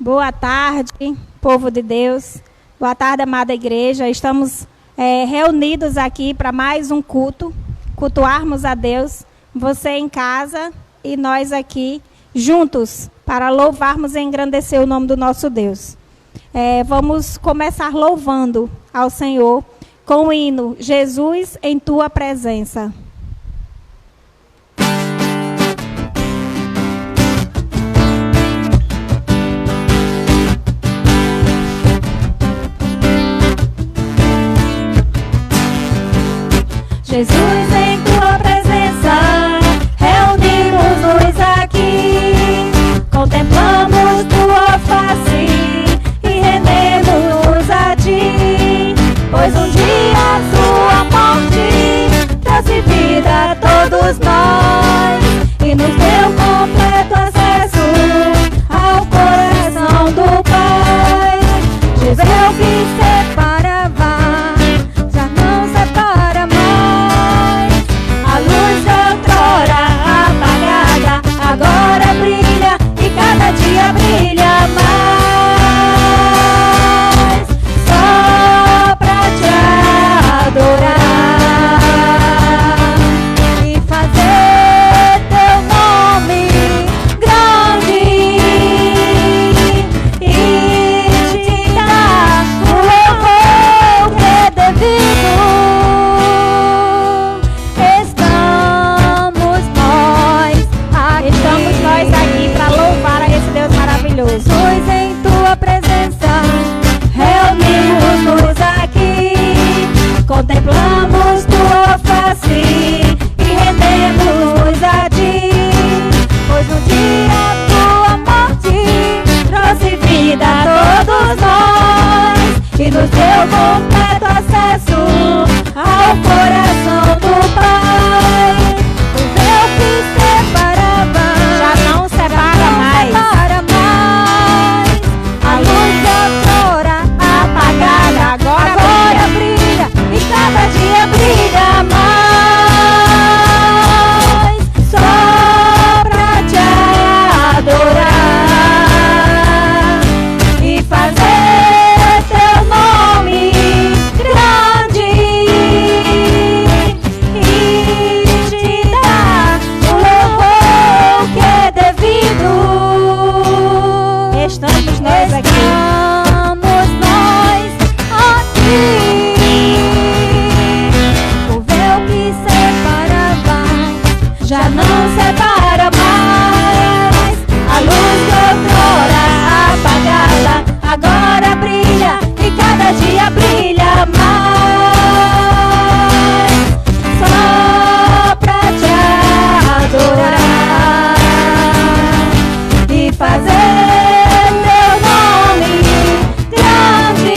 Boa tarde, povo de Deus. Boa tarde, amada igreja. Estamos reunidos aqui para mais um culto, cultuarmos a Deus. Você em casa e nós aqui juntos para louvarmos e engrandecer o nome do nosso Deus. Vamos começar louvando ao Senhor com o hino Jesus em Tua Presença. Jesus em Tua presença, reunimos-nos aqui, contemplamos Tua face e rendemos-nos a Ti, pois um dia a Sua morte trouxe vida a todos nós e nos deu completo acesso ao coração do Pai. Jesus é o que separava, já não separa mais. A luz de outrora apagada agora brilha e cada dia brilha mais. Só pra te adorar e fazer teu nome grande e te dar o louvor que é devido. Estamos nós aqui para louvar a esse Deus maravilhoso. Jesus em Tua presença, reunimos-nos aqui, contemplamos Tua face e rendemos a Ti, pois um dia a Tua morte trouxe vida a todos nós e nos deu completo acesso ao coração do Pai. O véu que separava Já não separa mais. A luz da outrora apagada agora brilha e cada dia brilha mais. Só pra te adorar e fazer teu nome grande e te dar o louvor que é devido. Estamos nós aqui. Estamos nós aqui. O véu que separava já não separa mais. A luz de outrora apagada agora brilha e cada dia brilha mais. Só pra te adorar e fazer teu nome grande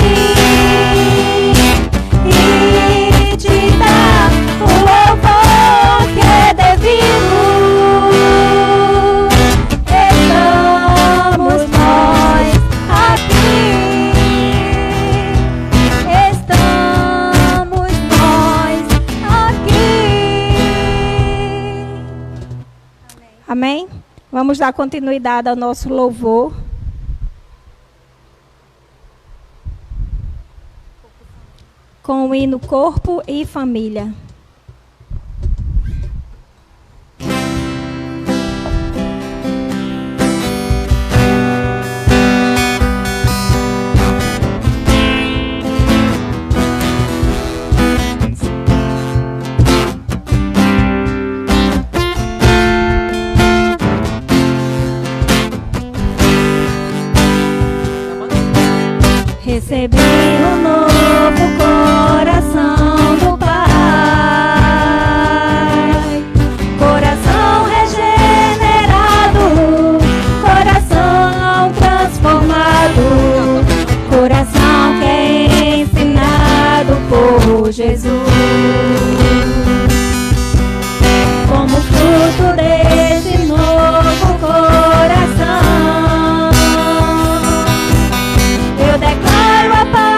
e te dar o louvor que é devido. Estamos nós aqui. Estamos nós aqui. Amém? Vamos dar continuidade ao nosso louvor. Com o hino Corpo e Família. Recebi um novo coração do Pai, coração regenerado, coração transformado, coração que é ensinado por Jesus. Como fruto desse novo coração, eu declaro a paz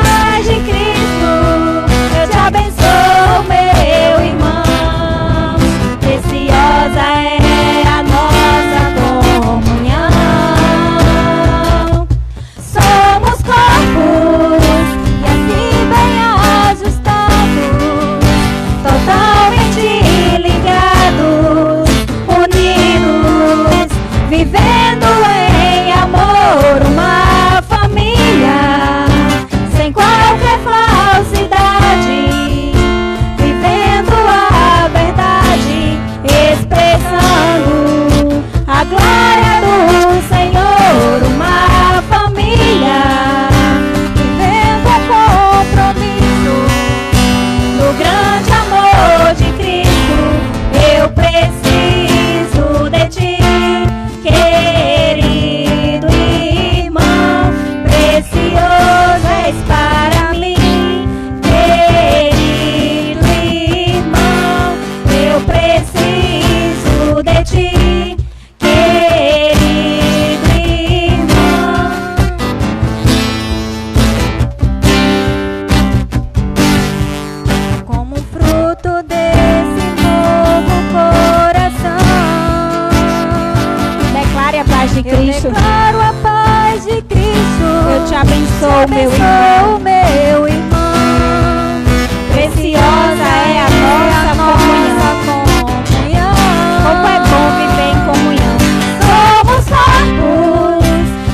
abençoa o meu irmão. o meu irmão. Preciosa é a nossa comunhão. Como é bom viver em comunhão. Somos corpos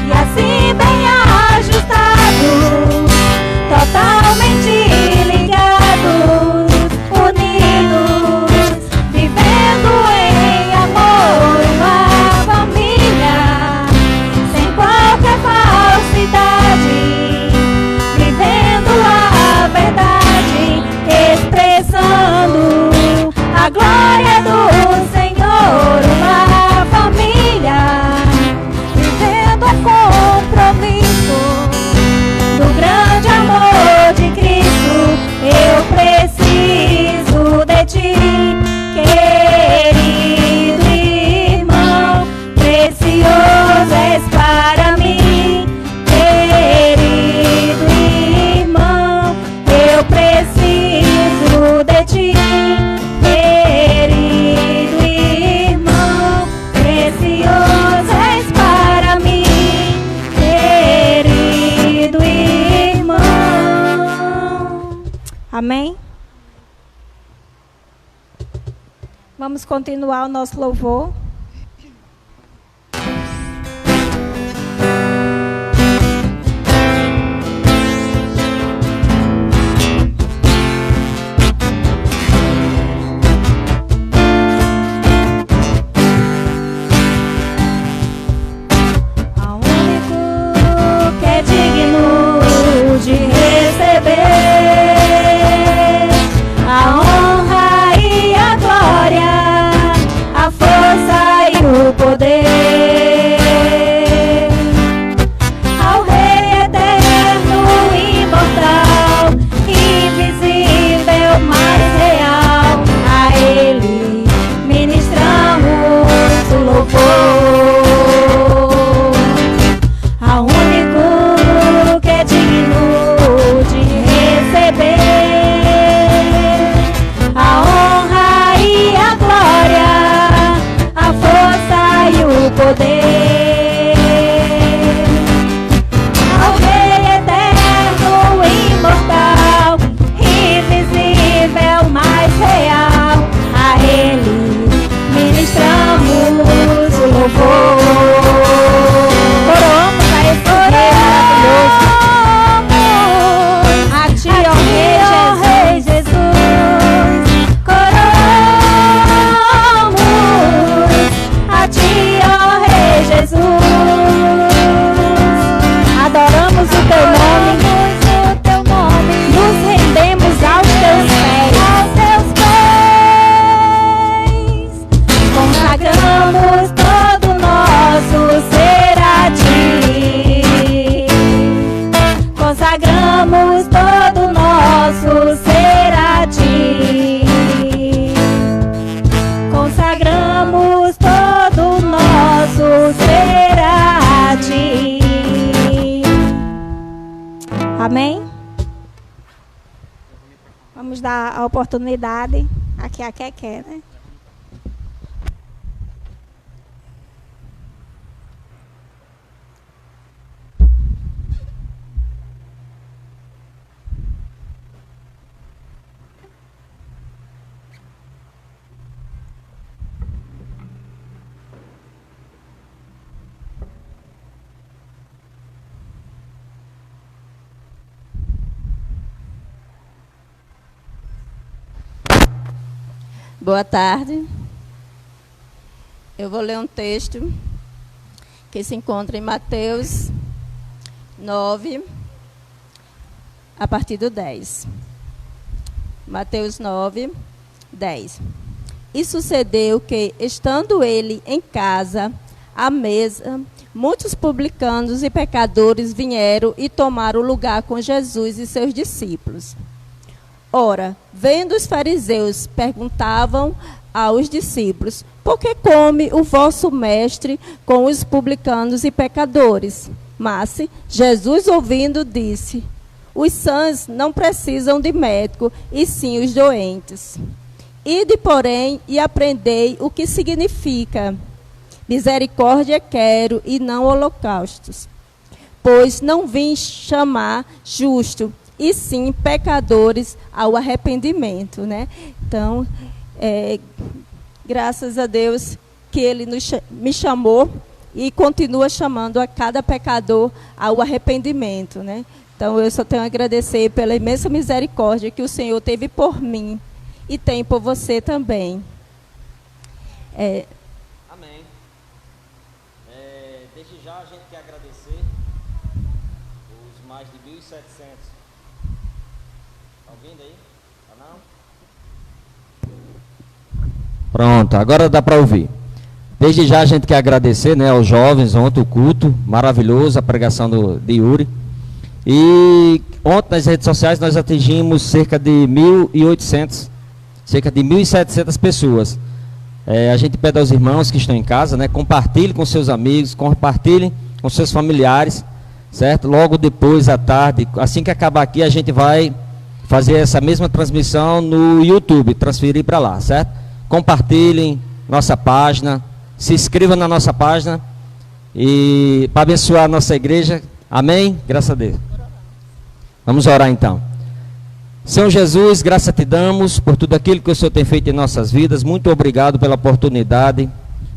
e assim bem ajustados, totalmente ligados, unidos, vivendo em amor, uma família, sem qualquer falsidade, vivendo a verdade, expressando a glória do Senhor, uma família, vivendo o compromisso do grande amor de Cristo. Eu preciso de ti, querido irmão, precioso és para mim, querido irmão, eu preciso de ti, querido irmão, precioso és para mim, querido irmão. Amém? Vamos continuar o nosso louvor. Ao único que é digno de receber a honra e a glória, a força e o poder, ao Rei eterno, imortal, invisível, mais real, a Ele ministramos o louvor. Ao único que é digno de receber a honra e a glória, a força e o poder, ao Rei eterno, imortal, invisível, mais real, a Ele ministramos o louvor. Coroamos a esse Rei maravilhoso. A ti, ó Rei Jesus. Coroamos a ti, ó Rei Jesus. Adoramos o teu nome. Nos rendemos aos teus pés. Consagramos todo o nosso ser a ti. Consagramos todo o nosso ser a ti. Consagramos todo o nosso ser a ti. Amém? Vamos dar a oportunidade aqui a Keké, né? Boa tarde. Eu vou ler um texto que se encontra em Mateus 9, a partir do 10. Mateus 9, 10. E sucedeu que, estando ele em casa, à mesa, muitos publicanos e pecadores vieram e tomaram lugar com Jesus e seus discípulos. Ora, vendo os fariseus, perguntavam aos discípulos: por que come o vosso mestre com os publicanos e pecadores? Mas Jesus, ouvindo, disse: os sãos não precisam de médico, e sim os doentes. Ide, porém, e aprendei o que significa: misericórdia quero e não holocaustos. pois não vim chamar justo, e sim pecadores ao arrependimento, né? Então, graças a Deus que Ele me chamou e continua chamando a cada pecador ao arrependimento, né? Então, eu só tenho a agradecer pela imensa misericórdia que o Senhor teve por mim e tem por você também. Amém. Desde já a gente quer agradecer os mais de 1.700. Está ouvindo aí? Tá não? Pronto, agora dá para ouvir. Desde já a gente quer agradecer, né, aos jovens, ontem o culto maravilhoso, a pregação de Yuri. E ontem nas redes sociais nós atingimos cerca de 1.800, cerca de 1.700 pessoas. A gente pede aos irmãos que estão em casa, né, compartilhem com seus amigos, compartilhem com seus familiares, certo? Logo depois, à tarde, assim que acabar aqui, a gente vai fazer essa mesma transmissão no YouTube, transferir para lá, certo? Compartilhem nossa página, se inscrevam na nossa página e para abençoar a nossa igreja. Amém? Graças a Deus. Vamos orar então. Senhor Jesus, graça te damos por tudo aquilo que o Senhor tem feito em nossas vidas. Muito obrigado pela oportunidade,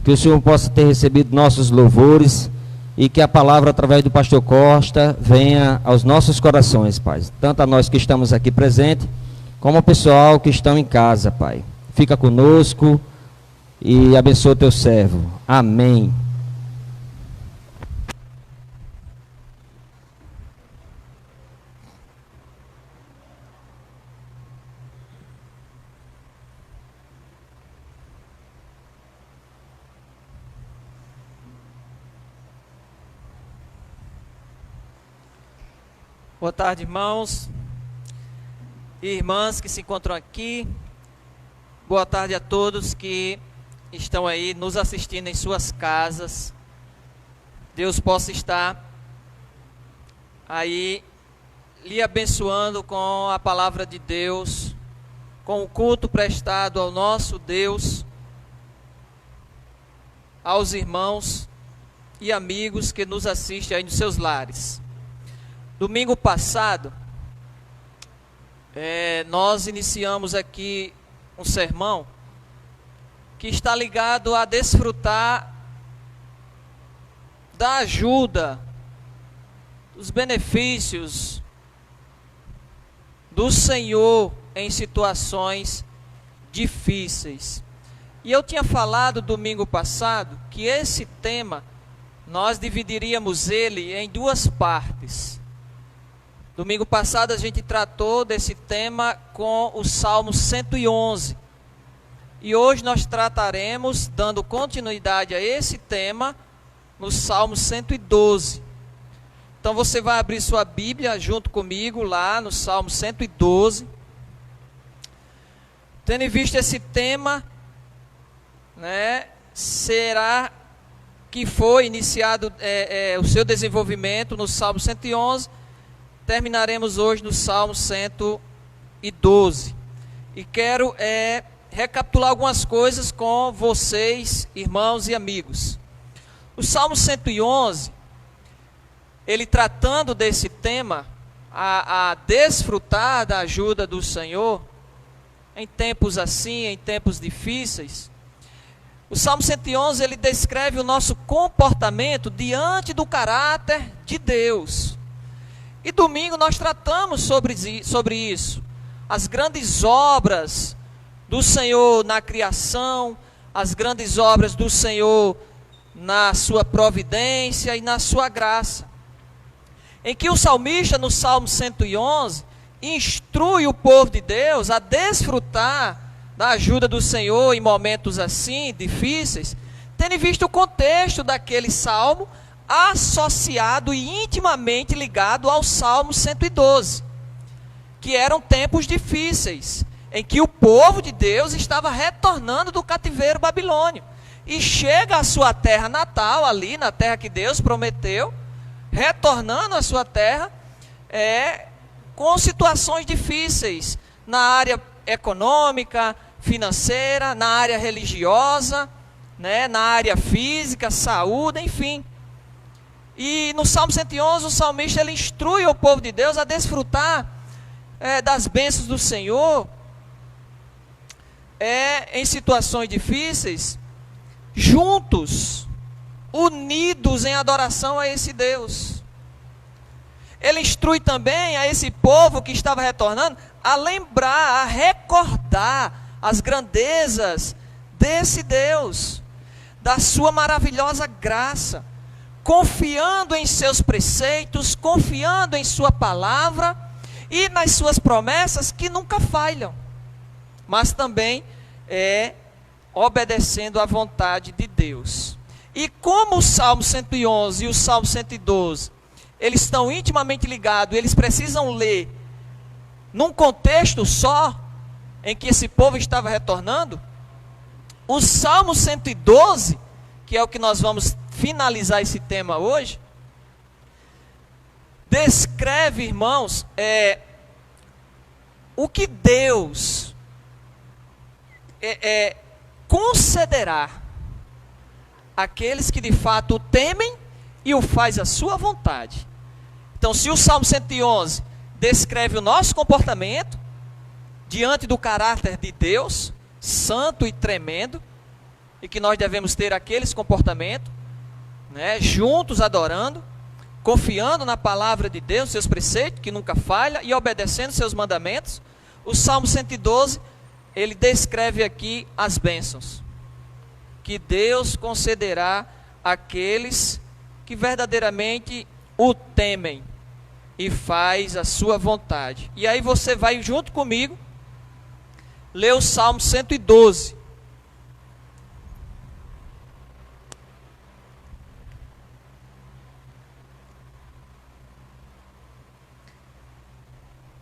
que o Senhor possa ter recebido nossos louvores e que a palavra através do pastor Costa venha aos nossos corações, Pai. Tanto a nós que estamos aqui presentes, como ao pessoal que estão em casa, Pai. Fica conosco e abençoa o teu servo. Amém. Boa tarde, irmãos e irmãs que se encontram aqui. Boa tarde a todos que estão aí nos assistindo em suas casas. Deus possa estar aí lhe abençoando com a palavra de Deus, com o culto prestado ao nosso Deus, aos irmãos e amigos que nos assistem aí nos seus lares. Domingo passado, nós iniciamos aqui um sermão que está ligado a desfrutar da ajuda, dos benefícios do Senhor em situações difíceis. E eu tinha falado domingo passado que esse tema, nós dividiríamos ele em duas partes. Domingo passado a gente tratou desse tema com o Salmo 111. E hoje nós trataremos, dando continuidade a esse tema, no Salmo 112. Então você vai abrir sua Bíblia junto comigo lá no Salmo 112. Tendo em vista esse tema, né, será que foi iniciado o seu desenvolvimento no Salmo 111, terminaremos hoje no Salmo 112. E quero recapitular algumas coisas com vocês, irmãos e amigos. O Salmo 111, ele tratando desse tema, a desfrutar da ajuda do Senhor, em tempos assim, em tempos difíceis. O Salmo 111, ele descreve o nosso comportamento diante do caráter de Deus. E domingo nós tratamos sobre isso. As grandes obras do Senhor na criação, as grandes obras do Senhor na sua providência e na sua graça. Em que o salmista, no Salmo 111, instrui o povo de Deus a desfrutar da ajuda do Senhor em momentos assim, difíceis, tendo visto o contexto daquele salmo, associado e intimamente ligado ao Salmo 112, que eram tempos difíceis, em que o povo de Deus estava retornando do cativeiro babilônio, e chega à sua terra natal, ali na terra que Deus prometeu, retornando à sua terra, com situações difíceis, na área econômica, financeira, na área religiosa, né, na área física, saúde, enfim. E no Salmo 111, o salmista ele instrui o povo de Deus a desfrutar das bênçãos do Senhor em situações difíceis, juntos, unidos em adoração a esse Deus. Ele instrui também a esse povo que estava retornando a lembrar, a recordar as grandezas desse Deus, da sua maravilhosa graça, confiando em seus preceitos, confiando em sua palavra e nas suas promessas que nunca falham, mas também obedecendo à vontade de Deus. E como o Salmo 111 e o Salmo 112, eles estão intimamente ligados, eles precisam ler num contexto só, em que esse povo estava retornando, o Salmo 112, que é o que nós vamos finalizar esse tema hoje, descreve, irmãos, o que Deus concederá àqueles que de fato o temem e o faz a sua vontade. Então, se o Salmo 111 descreve o nosso comportamento diante do caráter de Deus, santo e tremendo, e que nós devemos ter aqueles comportamentos, juntos adorando, confiando na palavra de Deus, seus preceitos, que nunca falha, e obedecendo seus mandamentos, o Salmo 112, ele descreve aqui as bênçãos que Deus concederá àqueles que verdadeiramente o temem e faz a sua vontade. E aí você vai junto comigo ler o Salmo 112.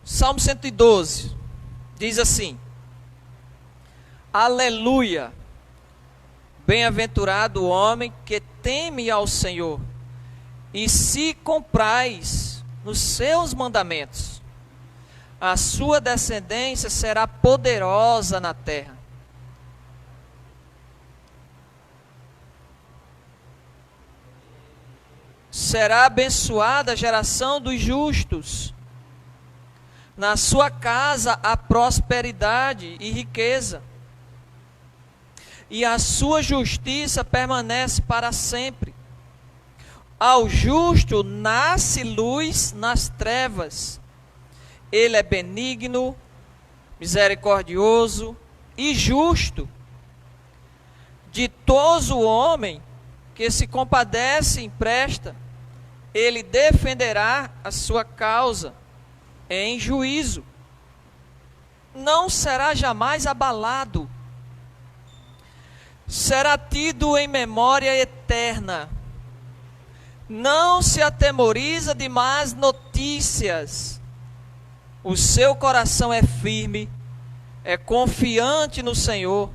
Salmo 112 diz assim: Aleluia! Bem-aventurado o homem que teme ao Senhor e se compraz nos seus mandamentos. A sua descendência será poderosa na terra. Será abençoada a geração dos justos. Na sua casa há prosperidade e riqueza, e a sua justiça permanece para sempre. Ao justo nasce luz nas trevas. Ele é benigno, misericordioso e justo. Ditoso o homem que se compadece e empresta. Ele defenderá a sua causa em juízo. Não será jamais abalado. Será tido em memória eterna. Não se atemoriza de más notícias. O seu coração é firme, é confiante no Senhor.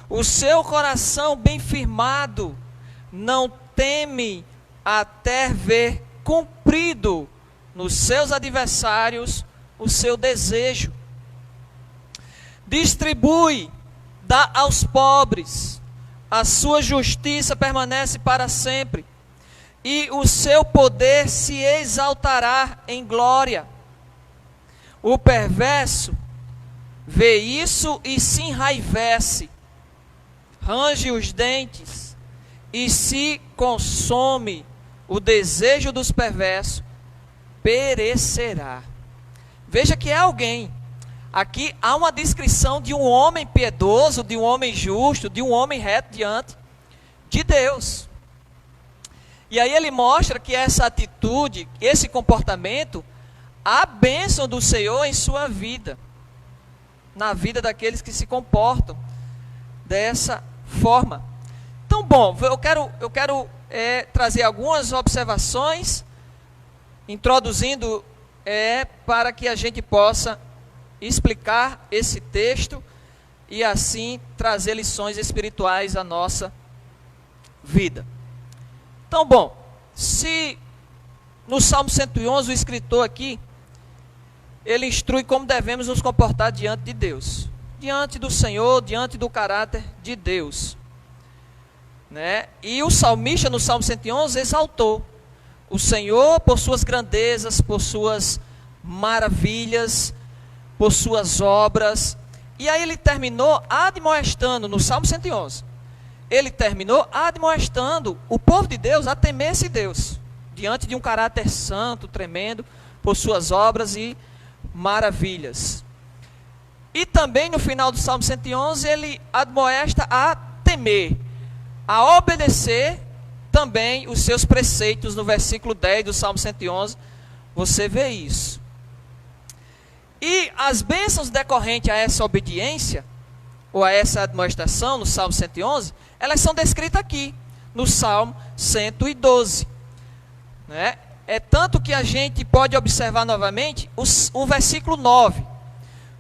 O seu coração bem firmado não teme até ver cumprido nos seus adversários o seu desejo. Distribui, dá aos pobres, a sua justiça permanece para sempre, e o seu poder se exaltará em glória. O perverso vê isso e se enraivece, range os dentes e se consome. O desejo dos perversos perecerá. Veja que é alguém. Aqui há uma descrição de um homem piedoso, de um homem justo, de um homem reto diante de Deus. E aí ele mostra que essa atitude, esse comportamento, há a bênção do Senhor em sua vida, na vida daqueles que se comportam dessa forma. Então, bom, eu quero trazer algumas observações, introduzindo para que a gente possa explicar esse texto e assim trazer lições espirituais à nossa vida. Então, bom, se no Salmo 111 o escritor aqui, ele instrui como devemos nos comportar diante de Deus, diante do Senhor, diante do caráter de Deus, né? E o salmista no Salmo 111 exaltou o Senhor por suas grandezas, por suas maravilhas, por suas obras. E aí ele terminou admoestando, no Salmo 111, ele terminou admoestando o povo de Deus a temer esse Deus, diante de um caráter santo, tremendo, por suas obras e maravilhas. E também no final do Salmo 111, ele admoesta a temer, a obedecer também os seus preceitos. No versículo 10 do Salmo 111, você vê isso. E as bênçãos decorrentes a essa obediência, ou a essa admoestação, no Salmo 111, elas são descritas aqui, no Salmo 112. Né? É tanto que a gente pode observar novamente o versículo 9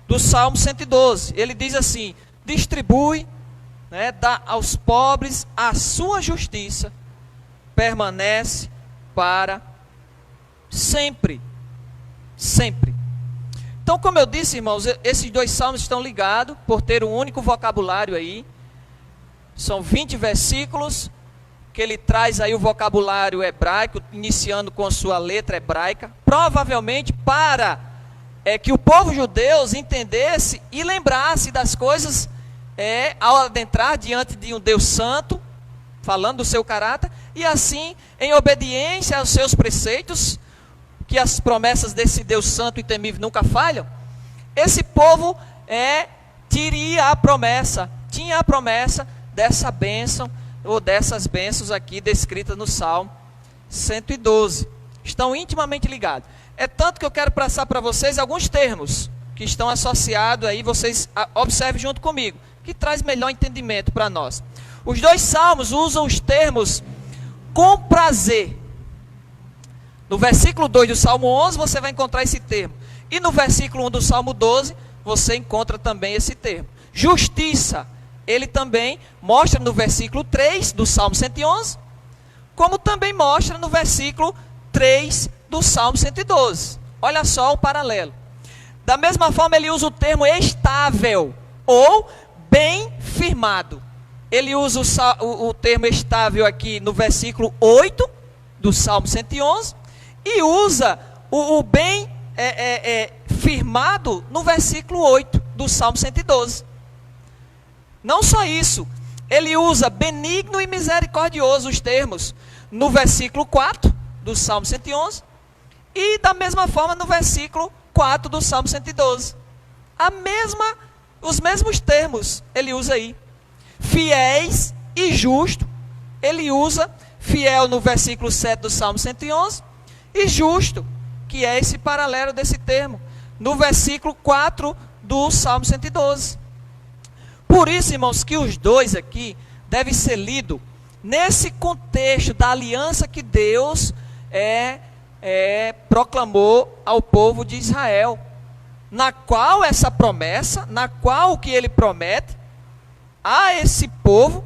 do Salmo 112. Ele diz assim: distribui, né, dá aos pobres a sua justiça, permanece para sempre. Sempre. Então, como eu disse, irmãos, esses dois salmos estão ligados por ter um único vocabulário aí. São 20 versículos que ele traz aí o vocabulário hebraico, iniciando com a sua letra hebraica, provavelmente para que o povo judeu entendesse e lembrasse das coisas ao adentrar diante de um Deus santo, falando do seu caráter, e assim, em obediência aos seus preceitos, que as promessas desse Deus santo e temível nunca falham, esse povo tinha a promessa dessa bênção, ou dessas bênçãos aqui descritas no Salmo 112. Estão intimamente ligados. É tanto que eu quero passar para vocês alguns termos que estão associados aí, vocês observem junto comigo, que traz melhor entendimento para nós. Os dois salmos usam os termos com prazer. No versículo 2 do Salmo 11 você vai encontrar esse termo. E no versículo 1 do Salmo 12 você encontra também esse termo. Justiça, ele também mostra no versículo 3 do Salmo 111, como também mostra no versículo 3 do Salmo 112. Olha só o paralelo. Da mesma forma ele usa o termo estável ou bem firmado. Ele usa o termo estável aqui no versículo 8 do Salmo 111 e usa o bem firmado no versículo 8 do Salmo 112. Não só isso, ele usa benigno e misericordioso os termos no versículo 4 do Salmo 111 e da mesma forma no versículo 4 do Salmo 112. Os mesmos termos ele usa aí. Fiéis e justo, ele usa fiel no versículo 7 do Salmo 111 e justo, que é esse paralelo desse termo, no versículo 4 do Salmo 112. Por isso, irmãos, que os dois aqui devem ser lidos nesse contexto da aliança que Deus proclamou ao povo de Israel, na qual essa promessa, na qual o que ele promete a esse povo,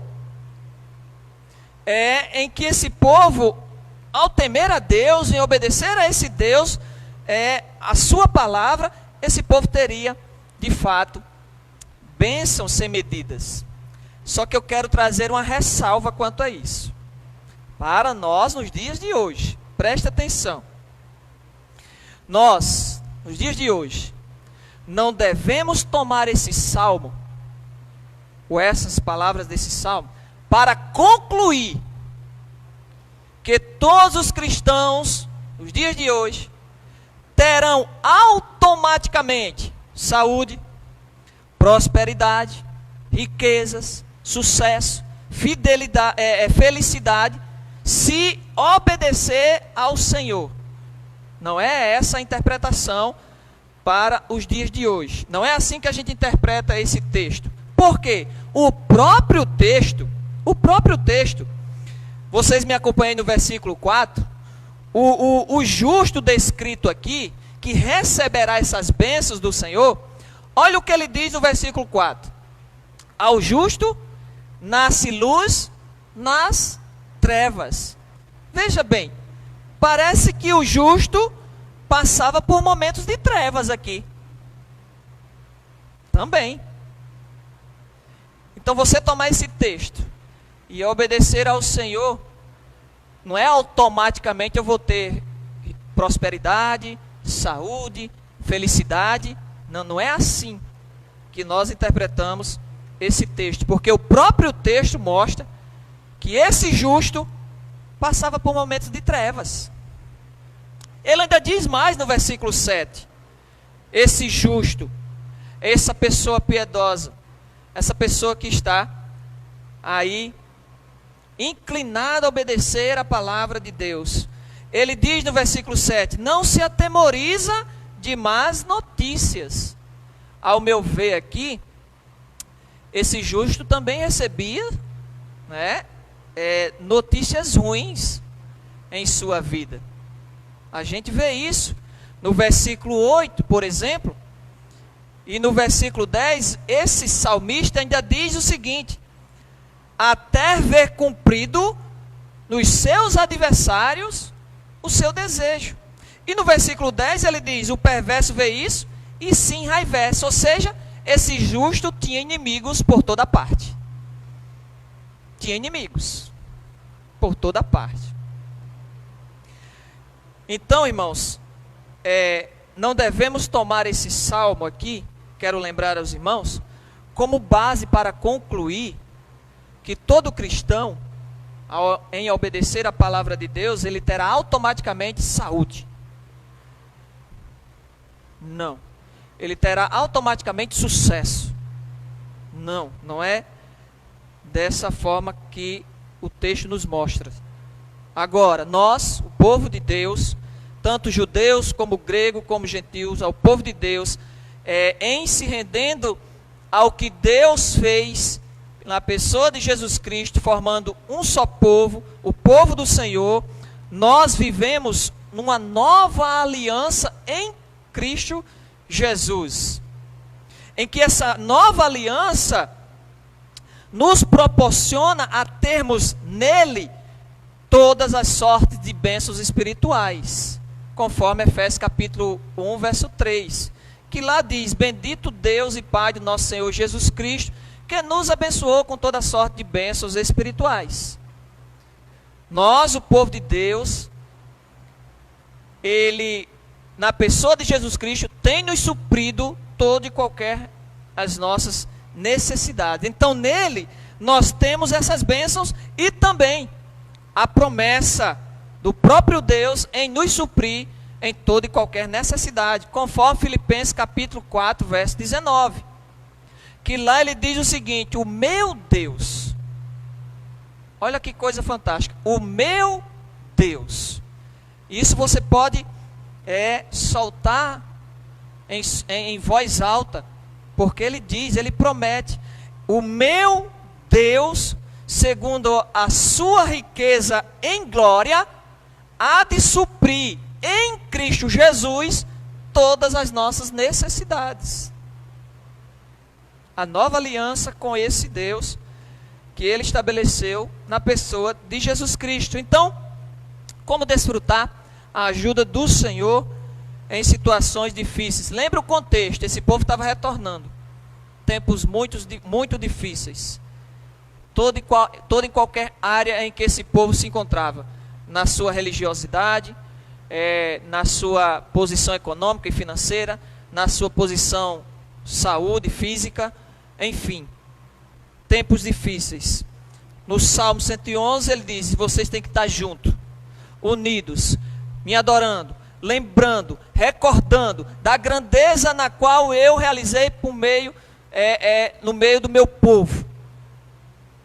em que esse povo, ao temer a Deus, em obedecer a esse Deus, a sua palavra, esse povo teria, de fato, bênçãos sem medidas. Só que eu quero trazer uma ressalva quanto a isso. Para nós, nos dias de hoje, presta atenção. Nós, nos dias de hoje, não devemos tomar esse salmo, ou essas palavras desse salmo, para concluir que todos os cristãos, nos dias de hoje, terão automaticamente saúde, prosperidade, riquezas, sucesso, fidelidade, felicidade, se obedecer ao Senhor. Não é essa a interpretação para os dias de hoje. Não é assim que a gente interpreta esse texto. Por quê? O próprio texto, vocês me acompanhem no versículo 4, o justo descrito aqui, que receberá essas bênçãos do Senhor, olha o que ele diz no versículo 4. Ao justo nasce luz nas trevas. Veja bem, parece que o justo passava por momentos de trevas aqui. Também. Então você tomar esse texto e obedecer ao Senhor, Não é automaticamente eu vou ter prosperidade, saúde, felicidade. Não, não é assim que nós interpretamos esse texto, porque o próprio texto mostra que esse justo passava por momentos de trevas. Ele ainda diz mais no versículo 7. Esse justo, essa pessoa piedosa, essa pessoa que está aí inclinada a obedecer a palavra de Deus. Ele diz no versículo 7, não se atemoriza de más notícias. Ao meu ver aqui, esse justo também recebia, né, notícias ruins em sua vida. A gente vê isso no versículo 8, por exemplo, e no versículo 10, esse salmista ainda diz o seguinte: até ver cumprido nos seus adversários o seu desejo. E no versículo 10 ele diz, o perverso vê isso e se enraivece, ou seja, esse justo tinha inimigos por toda parte. Tinha inimigos por toda parte. Então, irmãos, não devemos tomar esse salmo aqui, quero lembrar aos irmãos, como base para concluir que todo cristão, em obedecer a palavra de Deus, ele terá automaticamente saúde. Não. Ele terá automaticamente sucesso. Não, não é dessa forma que o texto nos mostra. Agora, nós, o povo de Deus, tanto judeus como grego, como gentios, ao povo de Deus, em se rendendo ao que Deus fez na pessoa de Jesus Cristo, formando um só povo, o povo do Senhor, nós vivemos numa nova aliança em Cristo Jesus, em que essa nova aliança nos proporciona a termos nele todas as sortes de bênçãos espirituais, conforme Efésios capítulo 1, verso 3, que lá diz, bendito Deus e Pai do nosso Senhor Jesus Cristo, que nos abençoou com toda sorte de bênçãos espirituais. Nós, o povo de Deus, ele, na pessoa de Jesus Cristo, tem nos suprido todo e qualquer as nossas necessidades. Então, nele, nós temos essas bênçãos e também a promessa do próprio Deus em nos suprir em toda e qualquer necessidade, conforme Filipenses capítulo 4, verso 19. Que lá ele diz o seguinte, o meu Deus, olha que coisa fantástica, o meu Deus, isso você pode soltar em voz alta, porque ele diz, ele promete, o meu Deus, segundo a sua riqueza em glória, há de suprir em Cristo Jesus todas as nossas necessidades. A nova aliança com esse Deus que ele estabeleceu na pessoa de Jesus Cristo. Então, como desfrutar a ajuda do Senhor em situações difíceis? Lembra o contexto, esse povo estava retornando. Tempos muito difíceis. Todo e qualquer área em que esse povo se encontrava. Na sua religiosidade, na sua posição econômica e financeira, na sua posição saúde, física, enfim, tempos difíceis. No Salmo 111 ele diz, vocês têm que estar juntos, unidos, me adorando, lembrando, recordando da grandeza na qual eu realizei por meio, no meio do meu povo,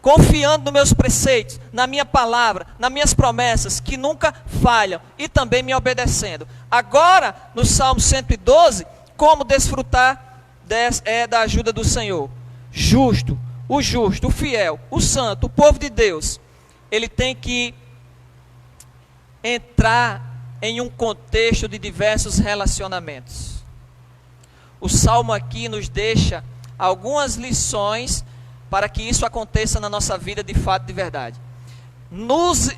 confiando nos meus preceitos, na minha palavra, nas minhas promessas, que nunca falham, e também me obedecendo. Agora, no Salmo 112, como desfrutar da ajuda do Senhor? Justo, o fiel, o santo, o povo de Deus, ele tem que entrar em um contexto de diversos relacionamentos. O Salmo aqui nos deixa algumas lições para que isso aconteça na nossa vida de fato, de verdade. Nos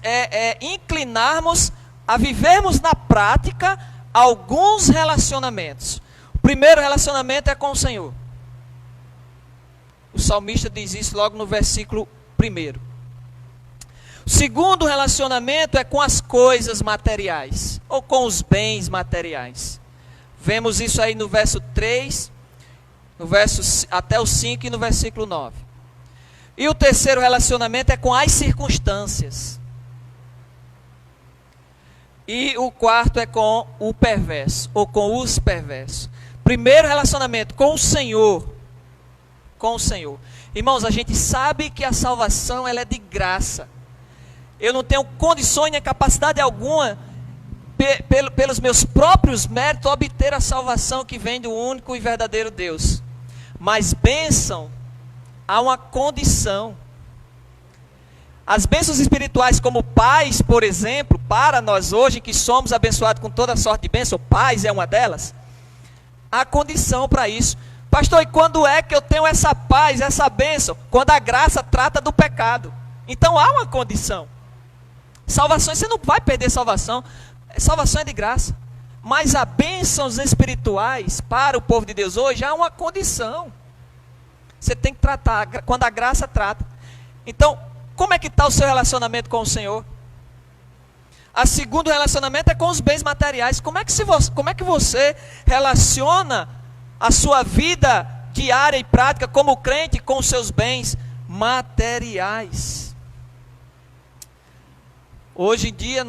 inclinarmos a vivermos na prática alguns relacionamentos. O primeiro relacionamento é com o Senhor. O salmista diz isso logo no versículo 1. O segundo relacionamento é com as coisas materiais, ou com os bens materiais. Vemos isso aí no verso 3, até o 5 e no versículo 9. E o terceiro relacionamento é com as circunstâncias. E o quarto é com o perverso, ou com os perversos. Primeiro relacionamento com o Senhor. Com o Senhor. Irmãos, a gente sabe que a salvação ela é de graça. Eu não tenho condições nem capacidade alguma, pelos meus próprios méritos, obter a salvação que vem do único e verdadeiro Deus. Mas bênção, há uma condição. As bênçãos espirituais como paz, por exemplo, para nós hoje que somos abençoados com toda sorte de bênção, paz é uma delas, há condição para isso. Pastor, e quando é que eu tenho essa paz, essa bênção? Quando a graça trata do pecado. Então há uma condição. Salvação, você não vai perder salvação. Salvação é de graça. Mas há bênçãos espirituais para o povo de Deus hoje, há uma condição. Você tem que tratar, quando a graça trata. Então, como é que está o seu relacionamento com o Senhor? A segundo relacionamento é com os bens materiais. Como é que você relaciona a sua vida diária e prática como crente com os seus bens materiais? Hoje em dia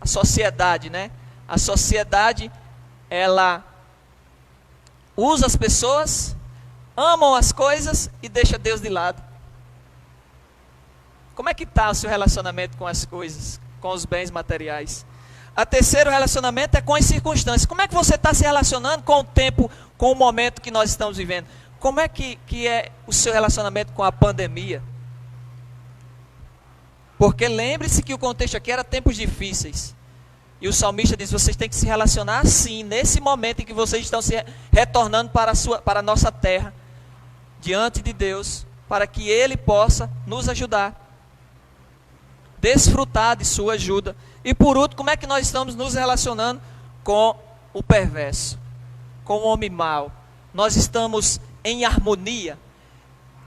a sociedade, a sociedade, ela usa as pessoas, amam as coisas e deixa Deus de lado. Como é que está o seu relacionamento com as coisas, com os bens materiais? A terceiro relacionamento é com as circunstâncias. Como é que você está se relacionando com o tempo, com o momento que nós estamos vivendo? Como é que é o seu relacionamento com a pandemia? Porque lembre-se que o contexto aqui era tempos difíceis. E o salmista diz, vocês têm que se relacionar assim, nesse momento em que vocês estão se retornando para a nossa terra, diante de Deus, para que Ele possa nos ajudar, desfrutar de sua ajuda. E por último, como é que nós estamos nos relacionando com o perverso, com o homem mau? Nós estamos em harmonia,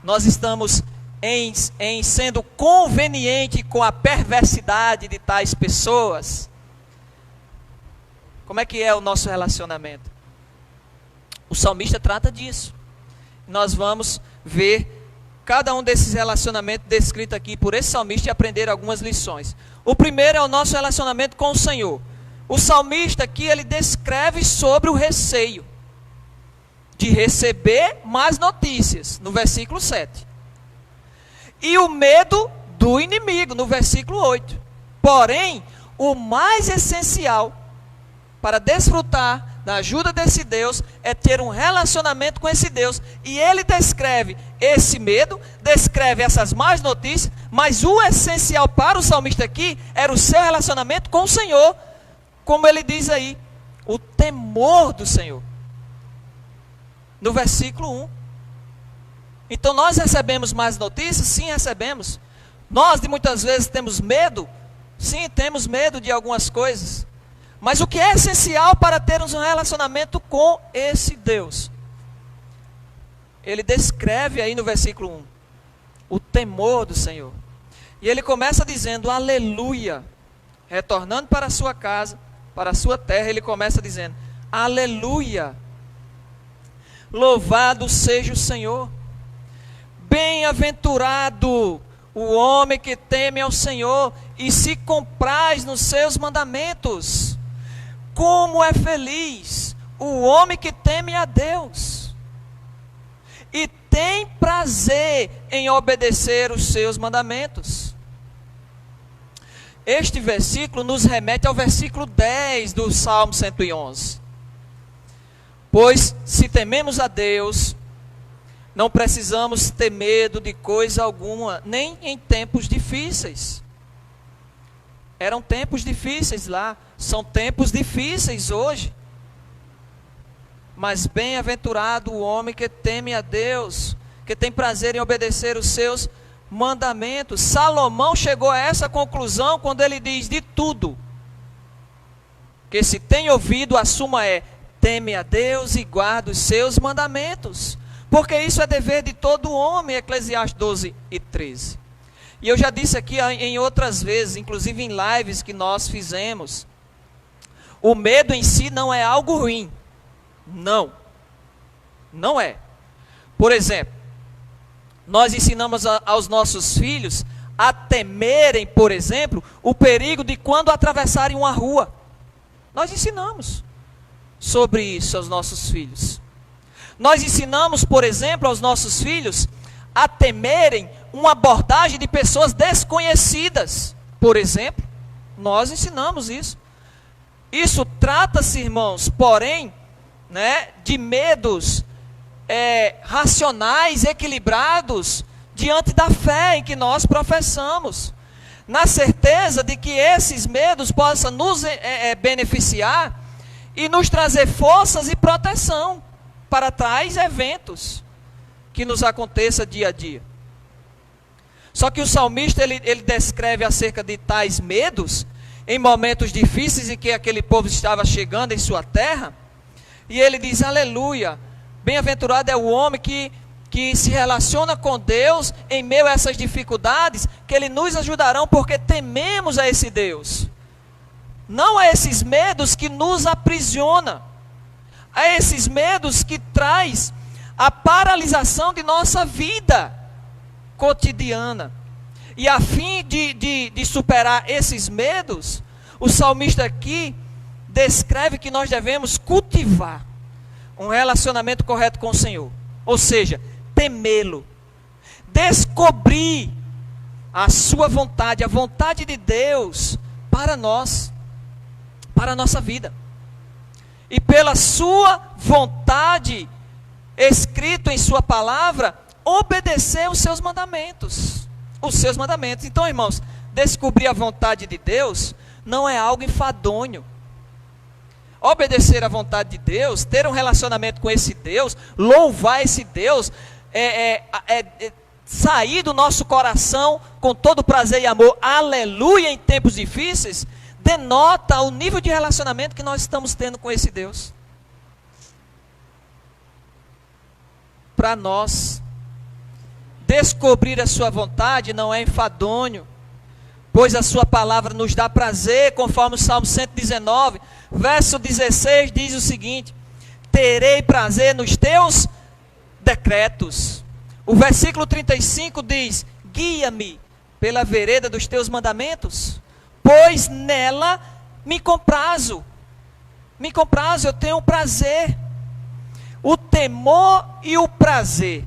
nós estamos em sendo conveniente com a perversidade de tais pessoas. Como é que é o nosso relacionamento? O salmista trata disso. Nós vamos ver cada um desses relacionamentos descritos aqui por esse salmista e aprender algumas lições. O primeiro é o nosso relacionamento com o Senhor. O salmista aqui, ele descreve sobre o receio de receber más notícias, no versículo 7. E o medo do inimigo, no versículo 8. Porém, o mais essencial para desfrutar da ajuda desse Deus é ter um relacionamento com esse Deus. E ele descreve esse medo, descreve essas más notícias, mas o essencial para o salmista aqui era o seu relacionamento com o Senhor. Como ele diz aí, o temor do Senhor. No versículo 1. Então nós recebemos más notícias? Sim, recebemos. Nós de muitas vezes temos medo? Sim, temos medo de algumas coisas. Mas o que é essencial para termos um relacionamento com esse Deus? Ele descreve aí no versículo 1, o temor do Senhor. E ele começa dizendo, aleluia. Retornando para a sua casa, para a sua terra, ele começa dizendo, aleluia. Louvado seja o Senhor. Bem-aventurado o homem que teme ao Senhor e se compraz nos seus mandamentos. Como é feliz o homem que teme a Deus e tem prazer em obedecer os seus mandamentos. Este versículo nos remete ao versículo 10 do Salmo 111. Pois se tememos a Deus, não precisamos ter medo de coisa alguma, nem em tempos difíceis. Eram tempos difíceis lá, são tempos difíceis hoje. Mas bem-aventurado o homem que teme a Deus, que tem prazer em obedecer os seus mandamentos. Salomão chegou a essa conclusão quando ele diz de tudo, que se tem ouvido, a suma é, teme a Deus e guarda os seus mandamentos. Porque isso é dever de todo homem, Eclesiastes 12 e 13. E eu já disse aqui em outras vezes, inclusive em lives que nós fizemos, o medo em si não é algo ruim. Não. Não é. Por exemplo, nós ensinamos aos nossos filhos a temerem, por exemplo, o perigo de quando atravessarem uma rua. Nós ensinamos sobre isso aos nossos filhos. Nós ensinamos, por exemplo, aos nossos filhos a temerem uma abordagem de pessoas desconhecidas. Por exemplo, nós ensinamos isso. Isso trata-se, irmãos, porém, né, de medos racionais, equilibrados, diante da fé em que nós professamos, na certeza de que esses medos possam nos beneficiar e nos trazer forças e proteção para tais eventos que nos aconteça dia a dia. Só que o salmista ele descreve acerca de tais medos em momentos difíceis em que aquele povo estava chegando em sua terra, e ele diz: aleluia, bem-aventurado é o homem que se relaciona com Deus em meio a essas dificuldades, que Ele nos ajudarão, porque tememos a esse Deus. Não a esses medos que nos aprisiona, a esses medos que traz a paralisação de nossa vida cotidiana. E a fim de superar esses medos, o salmista aqui descreve que nós devemos cultivar um relacionamento correto com o Senhor. Ou seja, temê-lo, descobrir a sua vontade, a vontade de Deus para nós, para a nossa vida. E pela sua vontade, escrito em sua palavra, obedecer os seus mandamentos. Os seus mandamentos. Então, irmãos, descobrir a vontade de Deus não é algo enfadonho. Obedecer à vontade de Deus, ter um relacionamento com esse Deus, louvar esse Deus, sair do nosso coração com todo prazer e amor, aleluia, em tempos difíceis, denota o nível de relacionamento que nós estamos tendo com esse Deus. Para nós, descobrir a sua vontade não é enfadonho, pois a sua palavra nos dá prazer, conforme o Salmo 119, verso 16, diz o seguinte: terei prazer nos teus decretos. O versículo 35 diz: guia-me pela vereda dos teus mandamentos, pois nela me comprazo, eu tenho prazer. O temor e o prazer,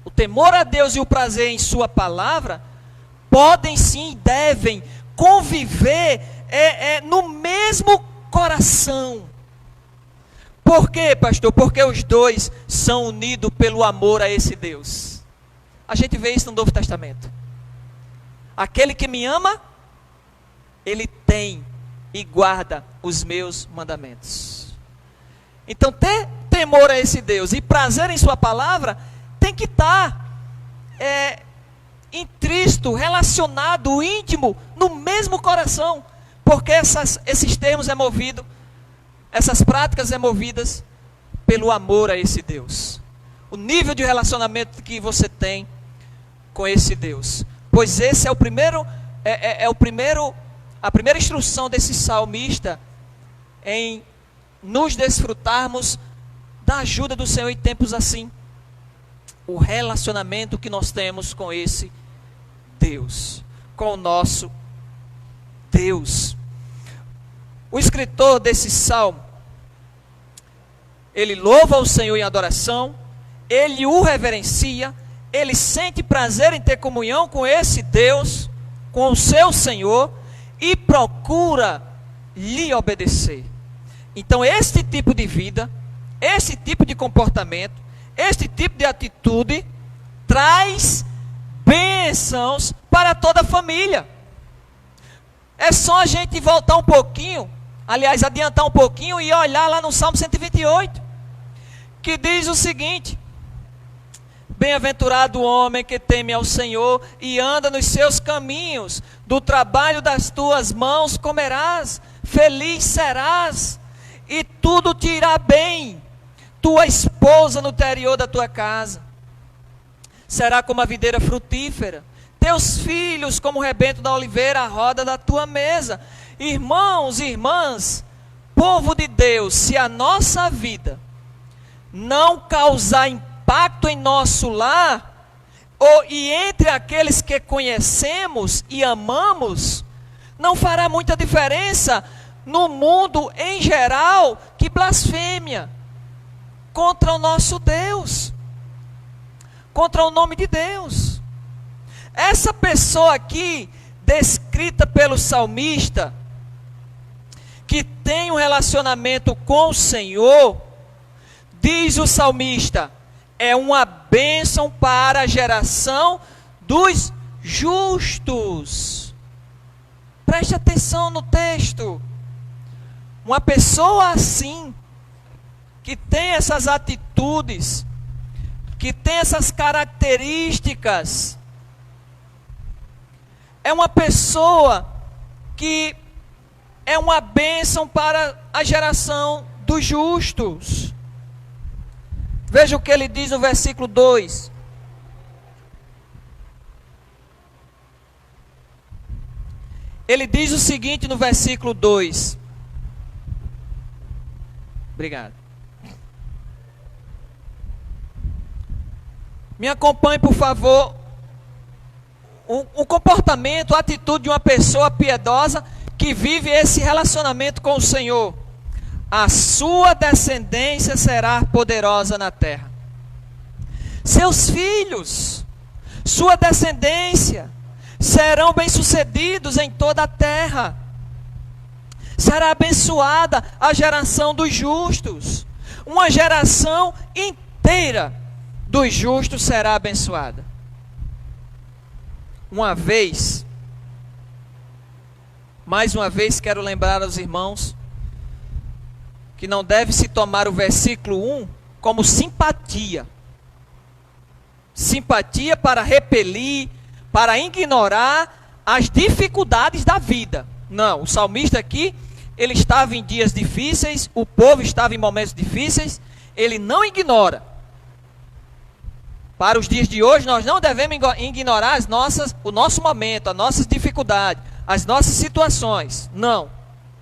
o temor a Deus e o prazer em sua palavra, podem sim e devem conviver no mesmo coração. Por quê, pastor? Porque os dois são unidos pelo amor a esse Deus. A gente vê isso no Novo Testamento. Aquele que me ama, ele tem e guarda os meus mandamentos. Então, ter temor a esse Deus e prazer em sua palavra tem que estar intristo, relacionado, íntimo, no mesmo coração, porque esses termos essas práticas é movidas pelo amor a esse Deus. O nível de relacionamento que você tem com esse Deus, pois esse é a primeira instrução desse salmista em nos desfrutarmos da ajuda do Senhor em tempos assim. O relacionamento que nós temos com esse Deus, com o nosso Deus. O escritor desse salmo, ele louva o Senhor em adoração, ele o reverencia, ele sente prazer em ter comunhão com esse Deus, com o seu Senhor, e procura lhe obedecer. Então, este tipo de vida, esse tipo de comportamento, este tipo de atitude traz bênçãos para toda a família. É só a gente voltar um pouquinho, aliás, adiantar um pouquinho e olhar lá no Salmo 128, que diz o seguinte: bem-aventurado o homem que teme ao Senhor e anda nos seus caminhos, do trabalho das tuas mãos comerás, feliz serás, e tudo te irá bem, tua esposa no interior da tua casa. Será como a videira frutífera, teus filhos como rebento da oliveira à roda da tua mesa. Irmãos e irmãs, povo de Deus, se a nossa vida não causar impacto em nosso lar, e entre aqueles que conhecemos e amamos, não fará muita diferença no mundo em geral que blasfêmia contra o nosso Deus, contra o nome de Deus. Essa pessoa aqui, descrita pelo salmista, que tem um relacionamento com o Senhor, diz o salmista, é uma bênção para a geração dos justos. Preste atenção no texto. Uma pessoa assim, que tem essas atitudes, que tem essas características, é uma pessoa que é uma bênção para a geração dos justos. Veja o que ele diz no versículo 2. Ele diz o seguinte no versículo 2. Obrigado. Me acompanhe, por favor. O comportamento, a atitude de uma pessoa piedosa que vive esse relacionamento com o Senhor. A sua descendência será poderosa na terra. Seus filhos, sua descendência, serão bem-sucedidos em toda a terra. Será abençoada a geração dos justos. Uma geração inteira dos justos será abençoada. Mais uma vez quero lembrar aos irmãos que não deve se tomar o versículo 1 como simpatia. Simpatia para repelir, para ignorar as dificuldades da vida. Não, o salmista aqui, ele estava em dias difíceis, o povo estava em momentos difíceis, ele não ignora. Para os dias de hoje, nós não devemos ignorar o nosso momento, as nossas dificuldades, as nossas situações. Não,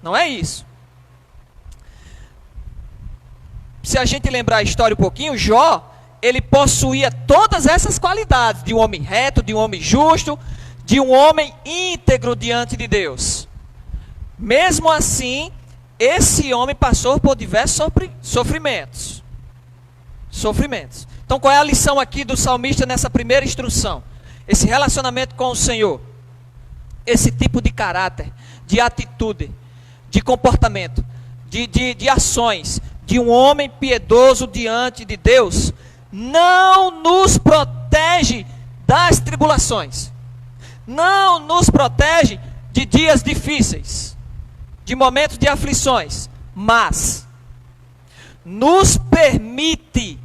não é isso. Se a gente lembrar a história um pouquinho, Jó, ele possuía todas essas qualidades de um homem reto, de um homem justo, de um homem íntegro diante de Deus. Mesmo assim, esse homem passou por diversos sofrimentos. Então, qual é a lição aqui do salmista nessa primeira instrução? Esse relacionamento com o Senhor, esse tipo de caráter, de atitude, de comportamento, de ações, de um homem piedoso diante de Deus, não nos protege das tribulações, não nos protege de dias difíceis, de momentos de aflições, mas nos permite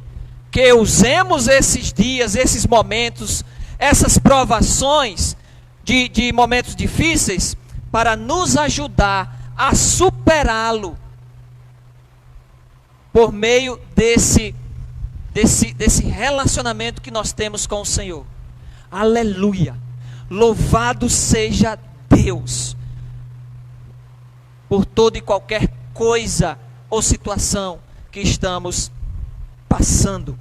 que usemos esses dias, esses momentos, essas provações de momentos difíceis para nos ajudar a superá-lo por meio desse relacionamento que nós temos com o Senhor. Aleluia! Louvado seja Deus por toda e qualquer coisa ou situação que estamos passando.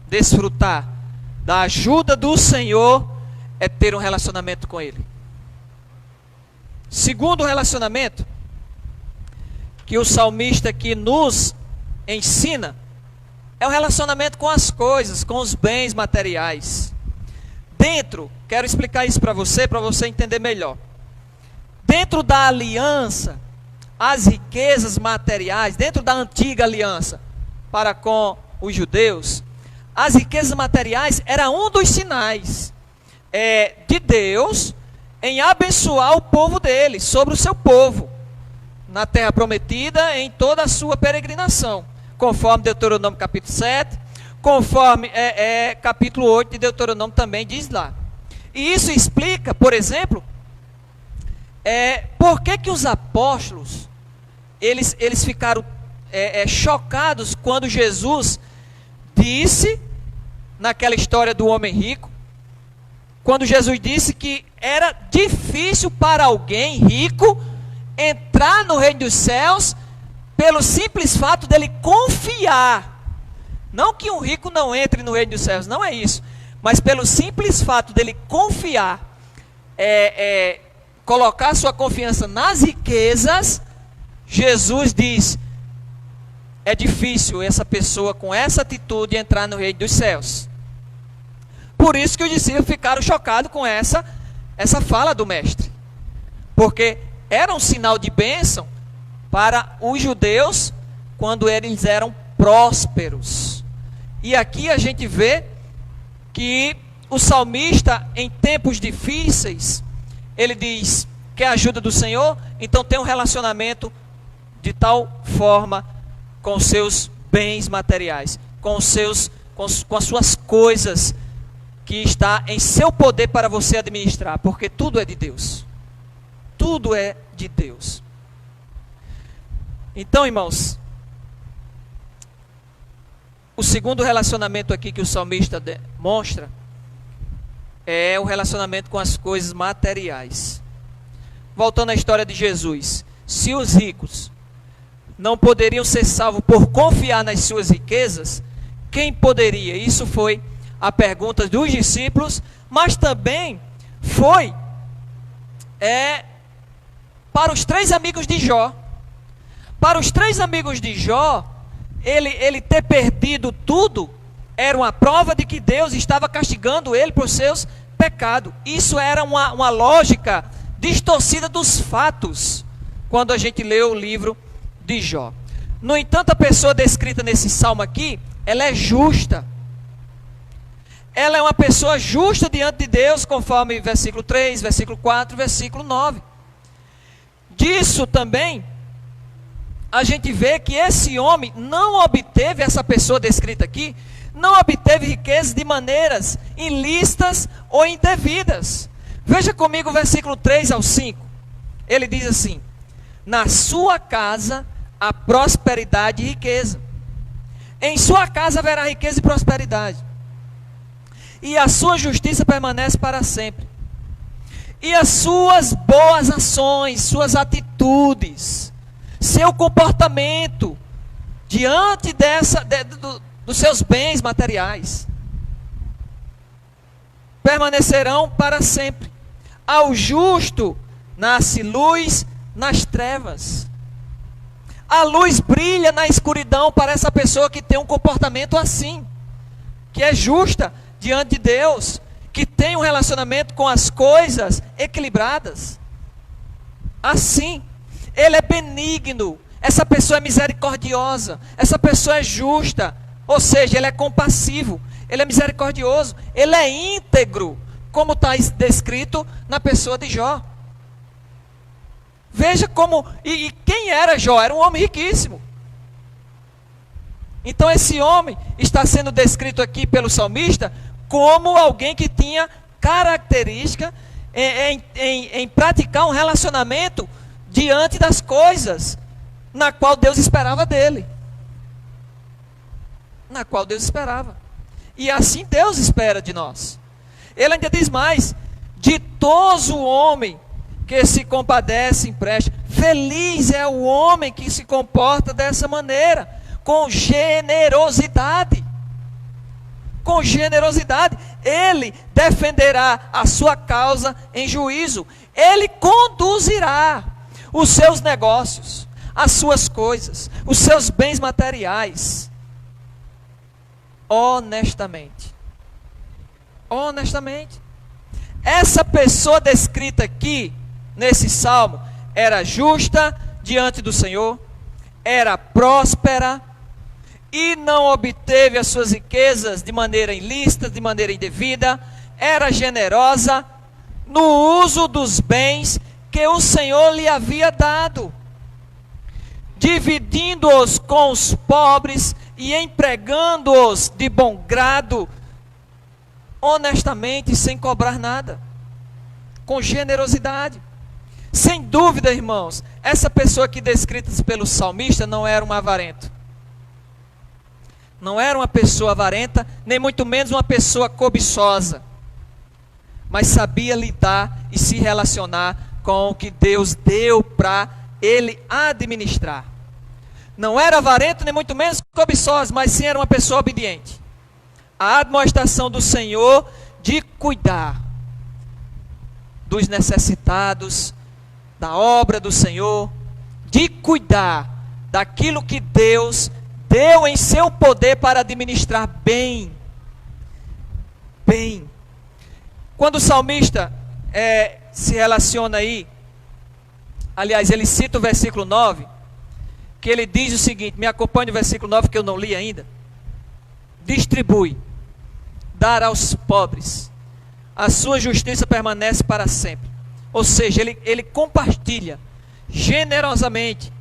Desfrutar da ajuda do Senhor é ter um relacionamento com Ele. Segundo relacionamento que o salmista aqui nos ensina é o relacionamento com as coisas, com os bens materiais. Quero explicar isso para você entender melhor. Dentro da aliança, as riquezas materiais, dentro da antiga aliança para com os judeus, as riquezas materiais era um dos sinais de Deus em abençoar o povo dele, sobre o seu povo, na terra prometida, em toda a sua peregrinação, conforme Deuteronômio capítulo 7, conforme capítulo 8 de Deuteronômio também diz lá. E isso explica, por exemplo, por que os apóstolos, eles ficaram chocados quando Jesus disse, naquela história do homem rico, quando Jesus disse que era difícil para alguém rico entrar no reino dos céus pelo simples fato dele confiar. Não que um rico não entre no reino dos céus, não é isso. Mas pelo simples fato dele confiar, colocar sua confiança nas riquezas, Jesus diz, é difícil essa pessoa com essa atitude entrar no reino dos céus. Por isso que os discípulos ficaram chocados com essa fala do mestre. Porque era um sinal de bênção para os judeus quando eles eram prósperos. E aqui a gente vê que o salmista, em tempos difíceis, ele diz que a ajuda do Senhor, então tem um relacionamento de tal forma com os seus bens materiais, com as suas coisas que está em seu poder para você administrar, porque tudo é de Deus. Tudo é de Deus. Então, irmãos, o segundo relacionamento aqui que o salmista demonstra é o relacionamento com as coisas materiais. Voltando à história de Jesus, se os ricos não poderiam ser salvos por confiar nas suas riquezas, quem poderia? Isso foi a pergunta dos discípulos, mas também foi para os 3 amigos de Jó. Para os 3 amigos de Jó, ele ter perdido tudo era uma prova de que Deus estava castigando ele por seus pecados. Isso era uma lógica distorcida dos fatos, quando a gente lê o livro de Jó. No entanto, a pessoa descrita nesse salmo aqui, ela é justa. Ela é uma pessoa justa diante de Deus, conforme versículo 3, versículo 4, versículo 9. Disso também, a gente vê que esse homem não obteve, essa pessoa descrita aqui, não obteve riquezas de maneiras ilícitas ou indevidas. Veja comigo o versículo 3 ao 5. Ele diz assim: na sua casa há prosperidade e riqueza. Em sua casa haverá riqueza e prosperidade. E a sua justiça permanece para sempre. E as suas boas ações, suas atitudes, seu comportamento diante dos seus bens materiais permanecerão para sempre. Ao justo nasce luz nas trevas. A luz brilha na escuridão para essa pessoa que tem um comportamento assim, que é justa diante de Deus, que tem um relacionamento com as coisas equilibradas. Assim, ele é benigno, essa pessoa é misericordiosa, essa pessoa é justa, ou seja, ele é compassivo, ele é misericordioso, ele é íntegro, como está descrito na pessoa de Jó. Veja como, e quem era Jó? Era um homem riquíssimo. Então esse homem está sendo descrito aqui pelo salmista como alguém que tinha característica em praticar um relacionamento diante das coisas na qual Deus esperava dele. Na qual Deus esperava. E assim Deus espera de nós. Ele ainda diz mais: ditoso o homem que se compadece e empresta. Feliz é o homem que se comporta dessa maneira, com generosidade. Com generosidade, ele defenderá a sua causa em juízo. Ele conduzirá os seus negócios, as suas coisas, os seus bens materiais, honestamente. Honestamente. Essa pessoa descrita aqui, nesse salmo, era justa diante do Senhor, era próspera, e não obteve as suas riquezas de maneira ilícita, de maneira indevida, era generosa no uso dos bens que o Senhor lhe havia dado, dividindo-os com os pobres e empregando-os de bom grado, honestamente, sem cobrar nada, com generosidade. Sem dúvida, irmãos, essa pessoa aqui descrita pelo salmista não era um avarento. Não era uma pessoa avarenta, nem muito menos uma pessoa cobiçosa. mas sabia lidar e se relacionar com o que Deus deu para ele administrar. Não era avarento, nem muito menos cobiçoso, mas sim era uma pessoa obediente. A admoestação do Senhor de cuidar dos necessitados, da obra do Senhor, de cuidar daquilo que Deus deu em seu poder para administrar bem. Bem. Quando o salmista se relaciona aí, aliás, ele cita o versículo 9, que ele diz o seguinte, me acompanhe no versículo 9 que eu não li ainda. Distribui, dar aos pobres, a sua justiça permanece para sempre. Ou seja, ele compartilha generosamente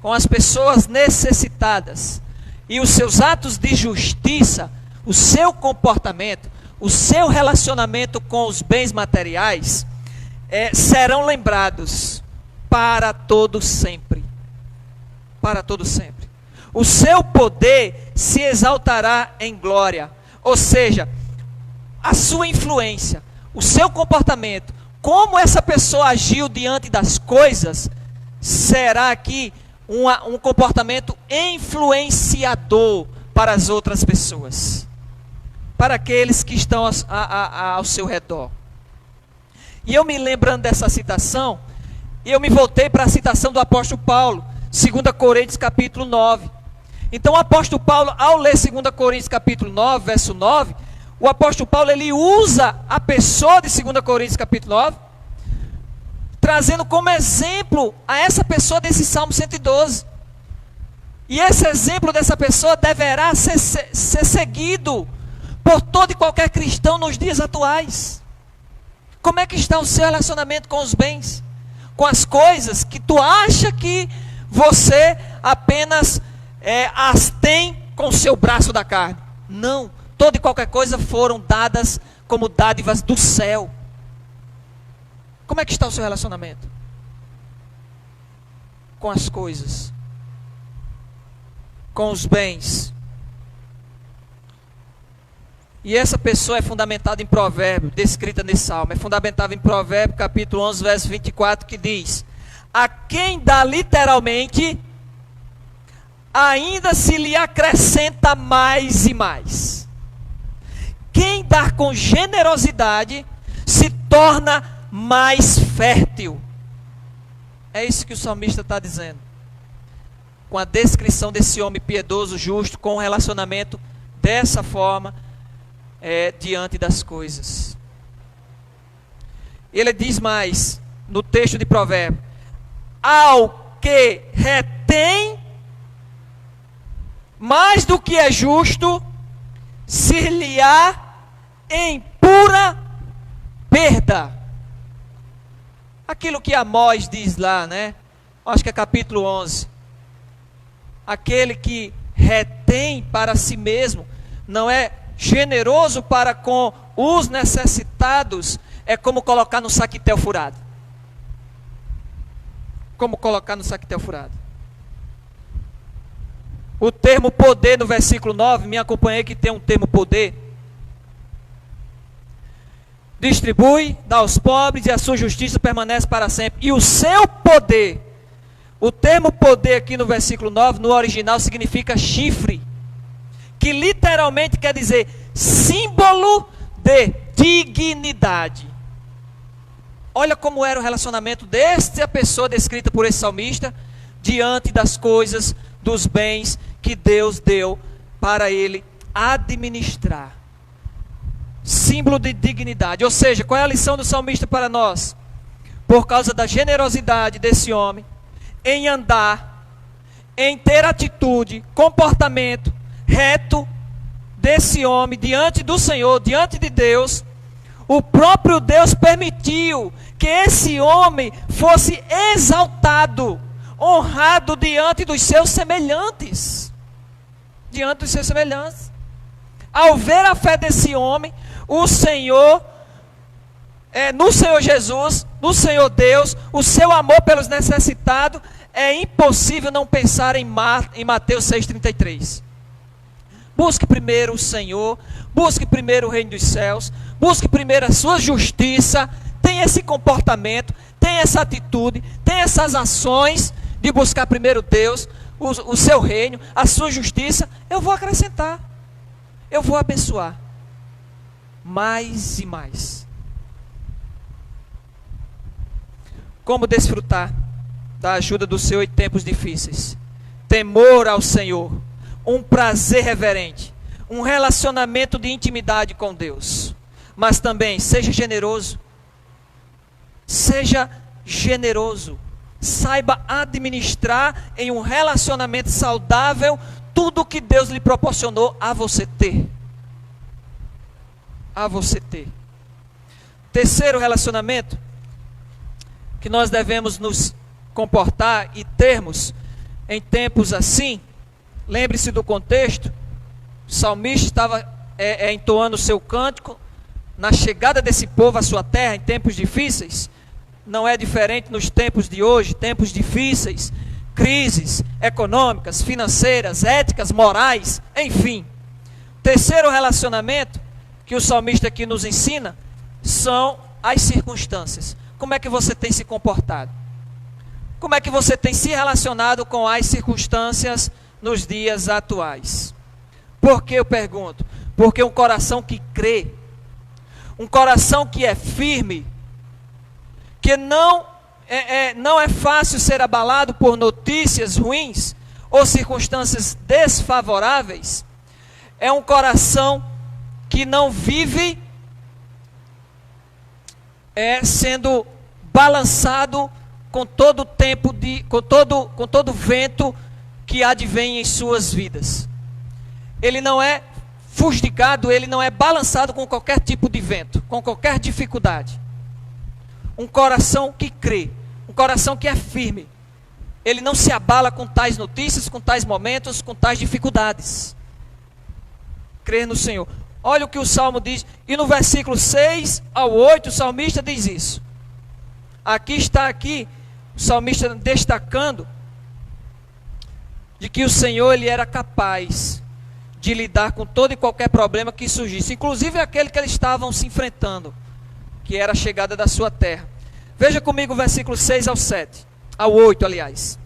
com as pessoas necessitadas. E os seus atos de justiça, o seu comportamento, o seu relacionamento com os bens materiais, serão lembrados para todo sempre. Para todo sempre. O seu poder se exaltará em glória. Ou seja, a sua influência, o seu comportamento, como essa pessoa agiu diante das coisas, será aqui um comportamento influenciador para as outras pessoas, para aqueles que estão ao seu redor. E eu me lembrando dessa citação, eu me voltei para a citação do apóstolo Paulo, 2 Coríntios capítulo 9. Então o apóstolo Paulo, ao ler 2 Coríntios capítulo 9, verso 9, o apóstolo Paulo ele usa a pessoa de 2 Coríntios capítulo 9, trazendo como exemplo a essa pessoa desse Salmo 112. E esse exemplo dessa pessoa deverá ser seguido por todo e qualquer cristão nos dias atuais. Como é que está o seu relacionamento com os bens? Com as coisas que tu acha que você apenas as tem com o seu braço da carne? Não, toda e qualquer coisa foram dadas como dádivas do céu. Como é que está o seu relacionamento com as coisas, com os bens? E essa pessoa é fundamentada em Provérbios, descrita nesse salmo. É fundamentada em Provérbios, capítulo 11, verso 24, que diz: a quem dá literalmente, ainda se lhe acrescenta mais e mais. Quem dá com generosidade, se torna mais fértil. É isso que o salmista está dizendo, com a descrição desse homem piedoso, justo, com um relacionamento dessa forma, diante das coisas. Ele diz mais, no texto de Provérbios: ao que retém mais do que é justo, ser-lhe-á em pura perda. Aquilo que Amós diz lá, né? Acho que é capítulo 11. Aquele que retém para si mesmo, não é generoso para com os necessitados, é como colocar no saquitel furado. Como colocar no saquitel furado. O termo poder no versículo 9, me acompanhei que tem um termo poder. Distribui, dá aos pobres, e a sua justiça permanece para sempre. E o seu poder, o termo poder aqui no versículo 9, no original significa chifre, que literalmente quer dizer símbolo de dignidade. Olha como era o relacionamento desta pessoa descrita por esse salmista, diante das coisas, dos bens que Deus deu para ele administrar. Símbolo de dignidade. Ou seja, qual é a lição do salmista para nós? Por causa da generosidade desse homem, em andar, em ter atitude, comportamento reto desse homem diante do Senhor, diante de Deus, o próprio Deus permitiu que esse homem fosse exaltado, honrado diante dos seus semelhantes. Diante dos seus semelhantes. Ao ver a fé desse homem, o Senhor, no Senhor Jesus, no Senhor Deus, o seu amor pelos necessitados, é impossível não pensar em Mateus 6,33. Busque primeiro o Senhor, busque primeiro o reino dos céus, busque primeiro a sua justiça, tenha esse comportamento, tenha essa atitude, tenha essas ações de buscar primeiro Deus, o seu reino, a sua justiça, eu vou acrescentar, eu vou abençoar, mais e mais. Como desfrutar da ajuda do Senhor em tempos difíceis? Temor ao Senhor, um prazer reverente, um relacionamento de intimidade com Deus, mas também seja generoso, saiba administrar em um relacionamento saudável tudo o que Deus lhe proporcionou a você ter. Terceiro relacionamento que nós devemos nos comportar e termos em tempos assim, lembre-se do contexto, o salmista estava entoando o seu cântico na chegada desse povo à sua terra em tempos difíceis. Não é diferente nos tempos de hoje, tempos difíceis, crises econômicas, financeiras, éticas, morais, enfim. Terceiro relacionamento que o salmista aqui nos ensina são as circunstâncias. Como é que você tem se comportado? Como é que você tem se relacionado com as circunstâncias nos dias atuais? Por que eu pergunto? Porque um coração que crê, um coração que é firme, que não é fácil ser abalado por notícias ruins ou circunstâncias desfavoráveis, é um coração que não vive sendo balançado com todo o tempo com todo vento que advém em suas vidas. Ele não é fustigado, ele não é balançado com qualquer tipo de vento, com qualquer dificuldade. Um coração que crê, um coração que é firme, ele não se abala com tais notícias, com tais momentos, com tais dificuldades. Crer no Senhor. Olha o que o Salmo diz, e no versículo 6 ao 8, o salmista diz isso. Está o salmista destacando de que o Senhor ele era capaz de lidar com todo e qualquer problema que surgisse, inclusive aquele que eles estavam se enfrentando, que era a chegada da sua terra. Veja comigo o versículo 6 ao 7, ao 8, aliás.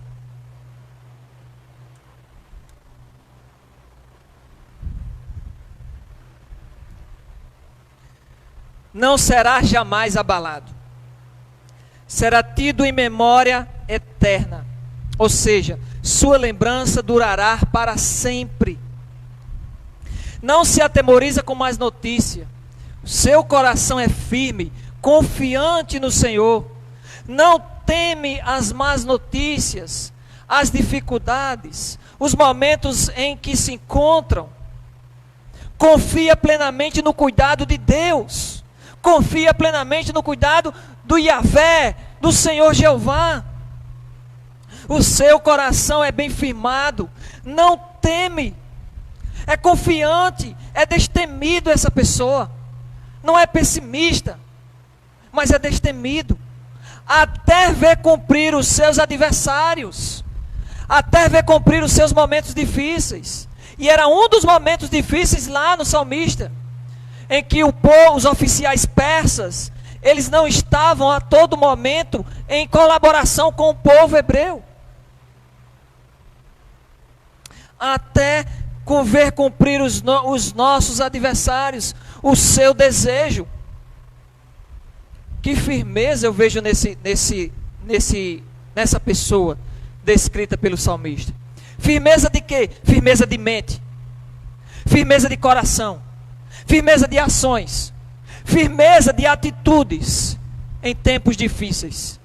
Não será jamais abalado, será tido em memória eterna, ou seja, sua lembrança durará para sempre. Não se atemoriza com mais notícia, seu coração é firme, confiante no Senhor, não teme as más notícias, as dificuldades, os momentos em que se encontram, confia plenamente no cuidado de Deus, confia plenamente no cuidado do Yahvé, do Senhor Jeová. O seu coração é bem firmado, não teme, é confiante, é destemido essa pessoa. Não é pessimista, mas é destemido. Até ver cumprir os seus adversários, até ver cumprir os seus momentos difíceis. E era um dos momentos difíceis lá no salmista, em que os oficiais persas, eles não estavam a todo momento em colaboração com o povo hebreu. Até ver cumprir os nossos adversários, o seu desejo. Que firmeza eu vejo nessa pessoa descrita pelo salmista. Firmeza de quê? Firmeza de mente, firmeza de coração, firmeza de ações, firmeza de atitudes em tempos difíceis.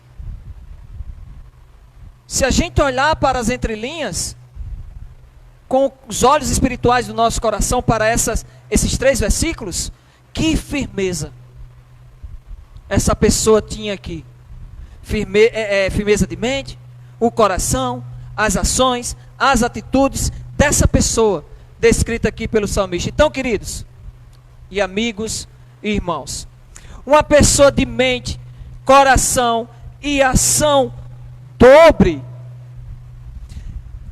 Se a gente olhar para as entrelinhas, com os olhos espirituais do nosso coração para esses 3 versículos, que firmeza essa pessoa tinha aqui. Firmeza de mente, o coração, as ações, as atitudes dessa pessoa descrita aqui pelo salmista. Então, queridos e amigos e irmãos, uma pessoa de mente, coração e ação dobre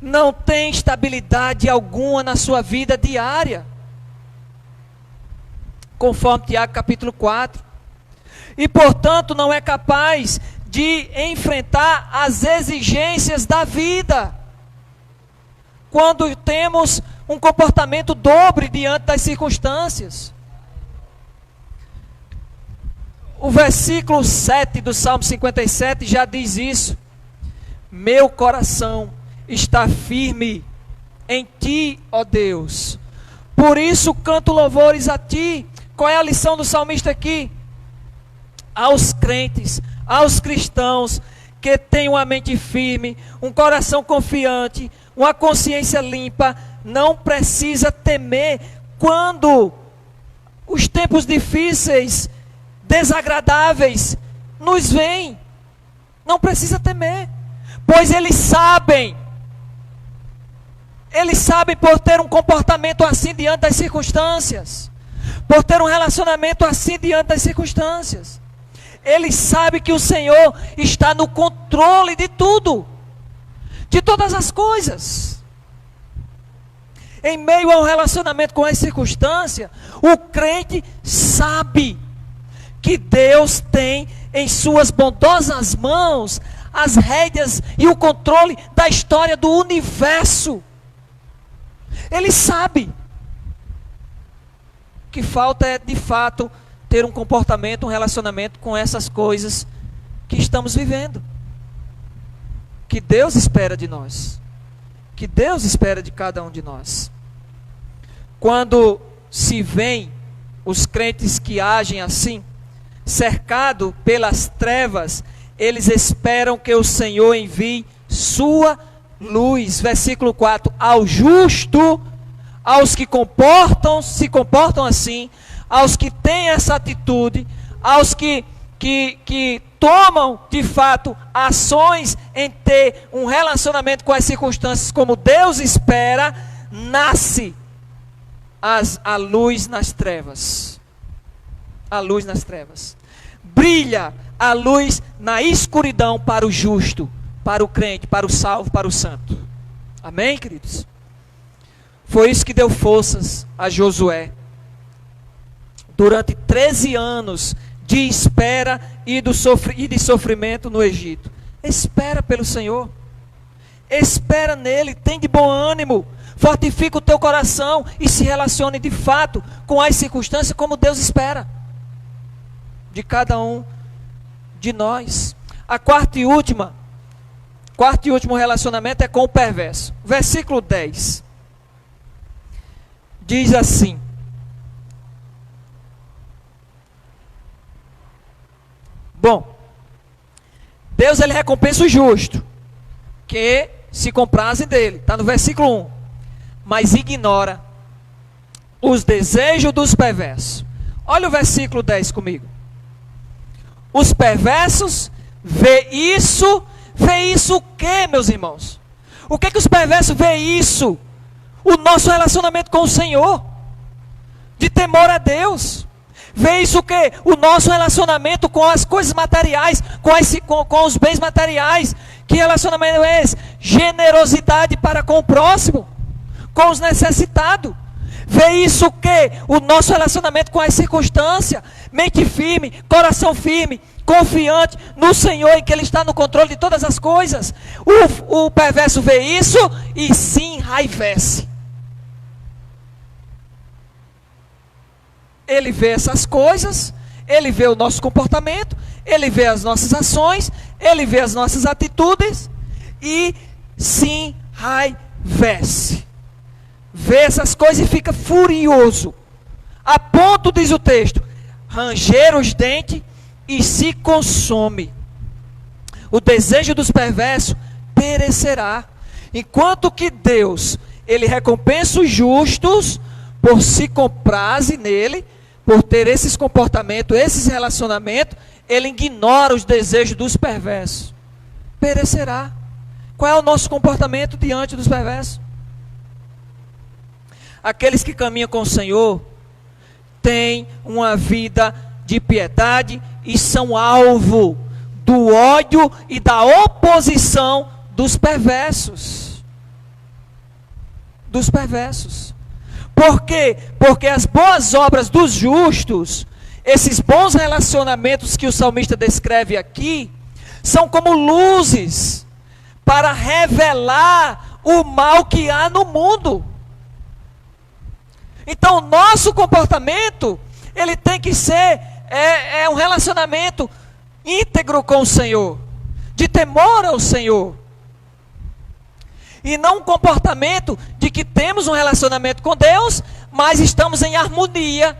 não tem estabilidade alguma na sua vida diária. conforme Tiago capítulo 4. E, portanto, não é capaz de enfrentar as exigências da vida, quando temos um comportamento dobre diante das circunstâncias. O versículo 7 do Salmo 57 já diz isso. Meu coração está firme em ti, ó Deus. Por isso canto louvores a ti. Qual é a lição do salmista aqui? Aos crentes, aos cristãos que têm uma mente firme, um coração confiante, uma consciência limpa, não precisa temer quando os tempos difíceis, desagradáveis nos vêm. Não precisa temer, pois eles sabem por ter um comportamento assim diante das circunstâncias, por ter um relacionamento assim diante das circunstâncias. Eles sabem que o Senhor está no controle de tudo, de todas as coisas. Em meio ao relacionamento com as circunstâncias, o crente sabe que Deus tem em suas bondosas mãos as rédeas e o controle da história do universo. Ele sabe. O que falta é, de fato, ter um comportamento, um relacionamento com essas coisas que estamos vivendo. Que Deus espera de nós. Que Deus espera de cada um de nós. Quando se veem os crentes que agem assim, cercado pelas trevas, eles esperam que o Senhor envie sua luz. Versículo 4. Ao justo, aos que se comportam assim, aos que têm essa atitude, aos que tomam de fato ações em ter um relacionamento com as circunstâncias como Deus espera, nasce a luz nas trevas. A luz nas trevas. Brilha a luz na escuridão para o justo, para o crente, para o salvo, para o santo. Amém, queridos? Foi isso que deu forças a Josué. Durante 13 anos de espera e de sofrimento no Egito. Espera pelo Senhor. Espera nele, tem de bom ânimo. Fortifica o teu coração e se relacione de fato com as circunstâncias como Deus espera de cada um de nós. A quarto e último relacionamento é com o perverso. Versículo 10. Diz assim: bom, Deus ele recompensa o justo, que se comprazem dele. Está no versículo 1. Mas ignora os desejos dos perversos. Olha o versículo 10 comigo. Os perversos vê isso o que, meus irmãos? O que os perversos vê isso? O nosso relacionamento com o Senhor, de temor a Deus. Vê isso o que? O nosso relacionamento com as coisas materiais, com os bens materiais. Que relacionamento é esse? Generosidade para com o próximo, com os necessitados. Vê isso o que? O nosso relacionamento com as circunstâncias. Mente firme, coração firme, confiante no Senhor, em que Ele está no controle de todas as coisas. O perverso vê isso e se enraivece. Ele vê essas coisas, ele vê o nosso comportamento, ele vê as nossas ações, ele vê as nossas atitudes e se enraivece. Vê essas coisas e fica furioso, a ponto, diz o texto, ranger os dentes e se consome. O desejo dos perversos perecerá, enquanto que Deus, ele recompensa os justos por se compraze nele, por ter esses comportamentos, esses relacionamentos. Ele ignora os desejos dos perversos. Perecerá. Qual é o nosso comportamento diante dos perversos? Aqueles que caminham com o Senhor têm uma vida de piedade e são alvo do ódio e da oposição dos perversos. Dos perversos. Por quê? Porque as boas obras dos justos, esses bons relacionamentos que o salmista descreve aqui, são como luzes para revelar o mal que há no mundo. Então, o nosso comportamento, ele tem que ser um relacionamento íntegro com o Senhor, de temor ao Senhor. E não um comportamento de que temos um relacionamento com Deus, mas estamos em harmonia,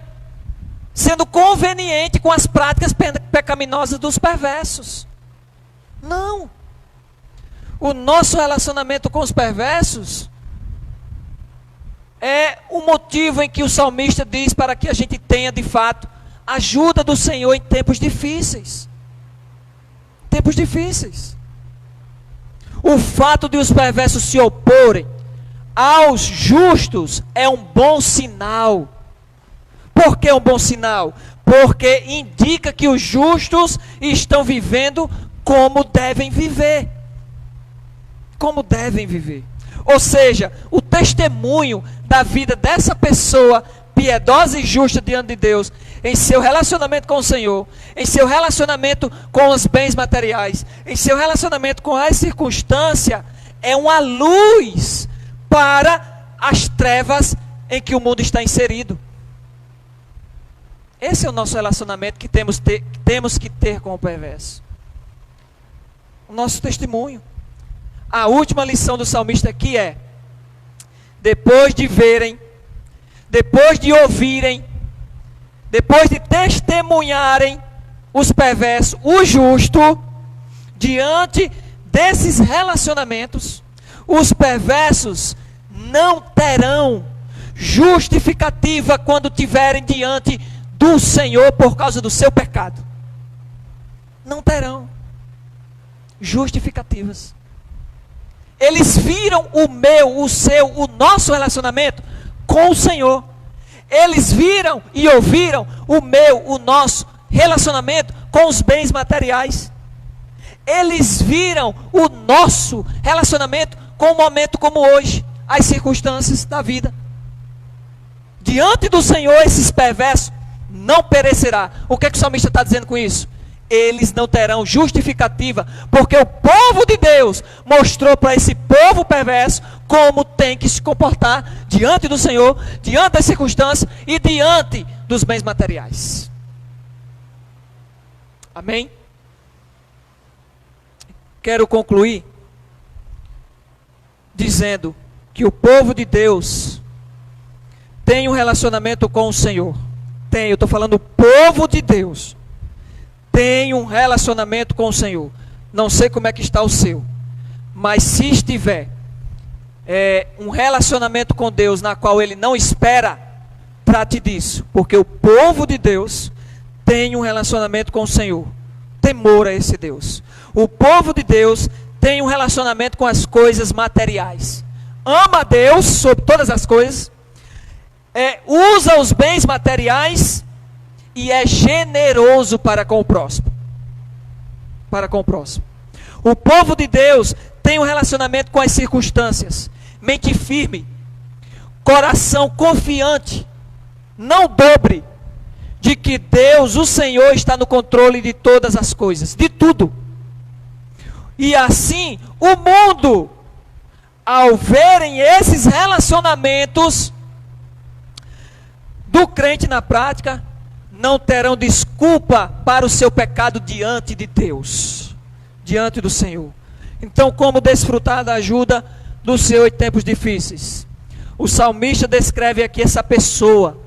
sendo conveniente com as práticas pecaminosas dos perversos. Não. O nosso relacionamento com os perversos é o motivo em que o salmista diz para que a gente tenha, de fato, ajuda do Senhor em tempos difíceis. Tempos difíceis. O fato de os perversos se oporem aos justos é um bom sinal. Por que um bom sinal? Porque indica que os justos estão vivendo como devem viver. Como devem viver. Ou seja, o testemunho da vida dessa pessoa piedosa e justa diante de Deus, em seu relacionamento com o Senhor, em seu relacionamento com os bens materiais, em seu relacionamento com as circunstâncias, é uma luz para as trevas em que o mundo está inserido. Esse é o nosso relacionamento que temos que ter com o perverso. O nosso testemunho. A última lição do salmista aqui é: depois de verem, depois de ouvirem, depois de testemunharem os perversos, o justo, diante desses relacionamentos, os perversos não terão justificativa quando tiverem diante do Senhor por causa do seu pecado. Não terão justificativas. Eles viram o meu, o seu, o nosso relacionamento com o Senhor. Eles viram e ouviram o meu, o nosso relacionamento com os bens materiais. Eles viram o nosso relacionamento com um momento como hoje, as circunstâncias da vida. Diante do Senhor, esses perversos não perecerá. O que é que o salmista está dizendo com isso? Eles não terão justificativa, porque o povo de Deus mostrou para esse povo perverso como tem que se comportar diante do Senhor, diante das circunstâncias e diante dos bens materiais. Amém? Quero concluir dizendo que o povo de Deus tem um relacionamento com o Senhor. Eu estou falando o povo de Deus tem um relacionamento com o Senhor. Não sei como é que está o seu, mas se estiver um relacionamento com Deus na qual ele não espera, trate disso, porque o povo de Deus tem um relacionamento com o Senhor, temor a esse Deus. O povo de Deus tem um relacionamento com as coisas materiais, ama a Deus sobre todas as coisas, usa os bens materiais e é generoso para com o próximo. Para com o próximo. O povo de Deus tem um relacionamento com as circunstâncias. Mente firme, coração confiante, não dobre, de que Deus, o Senhor, está no controle de todas as coisas, de tudo. E assim, o mundo, ao verem esses relacionamentos do crente na prática, não terão desculpa para o seu pecado diante de Deus, diante do Senhor. Então, como desfrutar da ajuda do Senhor em tempos difíceis? O salmista descreve aqui essa pessoa.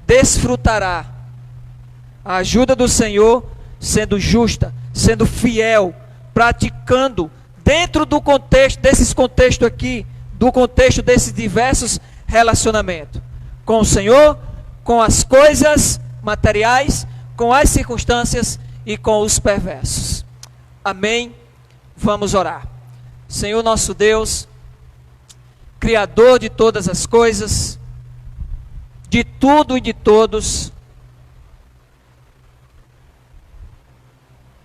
Desfrutará a ajuda do Senhor, sendo justa, sendo fiel, praticando dentro do contexto, desses contextos aqui, do contexto desses diversos relacionamentos com o Senhor, com as coisas materiais, com as circunstâncias e com os perversos. Amém? Vamos orar. Senhor nosso Deus, Criador de todas as coisas, de tudo e de todos,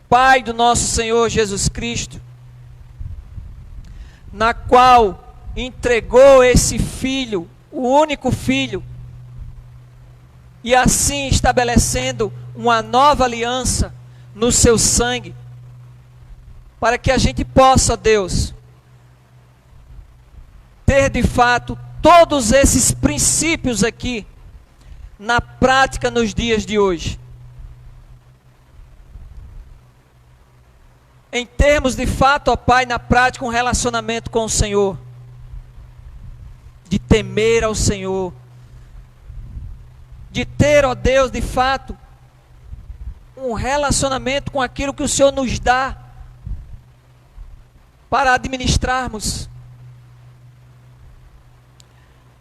Pai do nosso Senhor Jesus Cristo, na qual entregou esse Filho o único Filho, e assim estabelecendo uma nova aliança no seu sangue, para que a gente possa, Deus, ter de fato todos esses princípios aqui na prática nos dias de hoje. Em termos de fato, ó Pai, na prática, um relacionamento com o Senhor, de temer ao Senhor, de ter, ó Deus, de fato, um relacionamento com aquilo que o Senhor nos dá para administrarmos,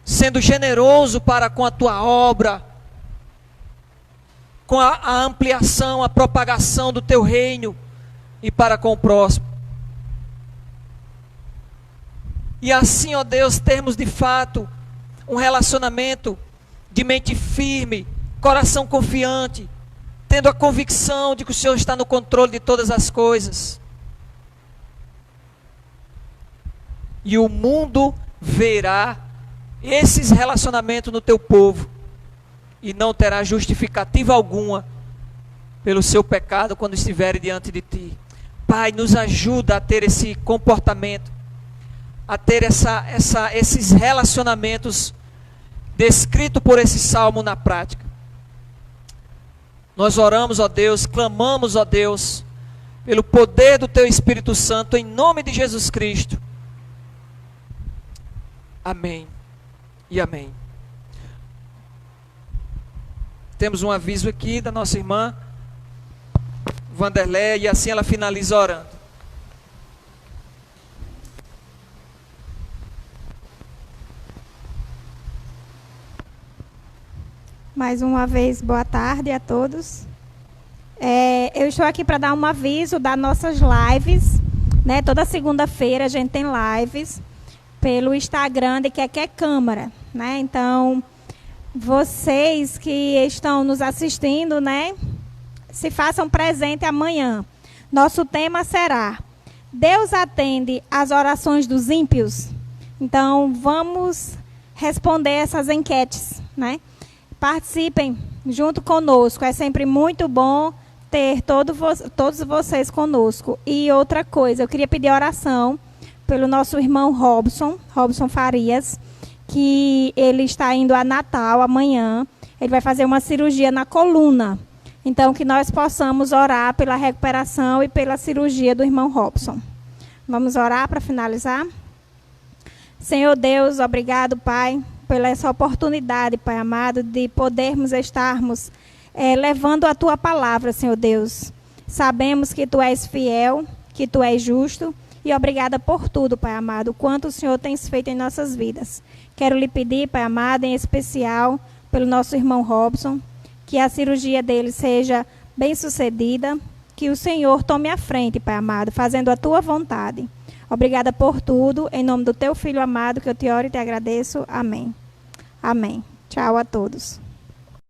sendo generoso para com a Tua obra, com a ampliação, a propagação do Teu reino e para com o próximo. E assim, ó Deus, termos de fato um relacionamento de mente firme, coração confiante, tendo a convicção de que o Senhor está no controle de todas as coisas. E o mundo verá esses relacionamentos no teu povo e não terá justificativa alguma pelo seu pecado quando estiverem diante de ti. Pai, nos ajuda a ter esse comportamento, a ter esses relacionamentos descritos por esse salmo na prática. Nós oramos, ó Deus, clamamos, ó Deus, pelo poder do Teu Espírito Santo, em nome de Jesus Cristo. Amém e amém. Temos um aviso aqui da nossa irmã Vanderlé, e assim ela finaliza orando. Mais uma vez, boa tarde a todos. Eu estou aqui para dar um aviso das nossas lives, né? Toda segunda-feira a gente tem lives pelo Instagram de Que Câmara, né? Então, vocês que estão nos assistindo, né? Se façam presente amanhã. Nosso tema será: Deus atende às orações dos ímpios? Então, vamos responder essas enquetes, né? Participem junto conosco. É sempre muito bom ter todos vocês conosco. E outra coisa, eu queria pedir oração pelo nosso irmão Robson Farias, que ele está indo a Natal amanhã. Ele vai fazer uma cirurgia na coluna. Então, que nós possamos orar pela recuperação e pela cirurgia do irmão Robson. Vamos orar para finalizar? Senhor Deus, obrigado, Pai, pela essa oportunidade, Pai amado, de podermos estarmos levando a Tua palavra, Senhor Deus. Sabemos que Tu és fiel, que Tu és justo, e obrigada por tudo, Pai amado, quanto o Senhor tens feito em nossas vidas. Quero lhe pedir, Pai amado, em especial, pelo nosso irmão Robson, que a cirurgia dele seja bem sucedida, que o Senhor tome a frente, Pai amado, fazendo a Tua vontade. Obrigada por tudo, em nome do Teu Filho amado, que eu te oro e te agradeço. Amém. Amém. Tchau a todos.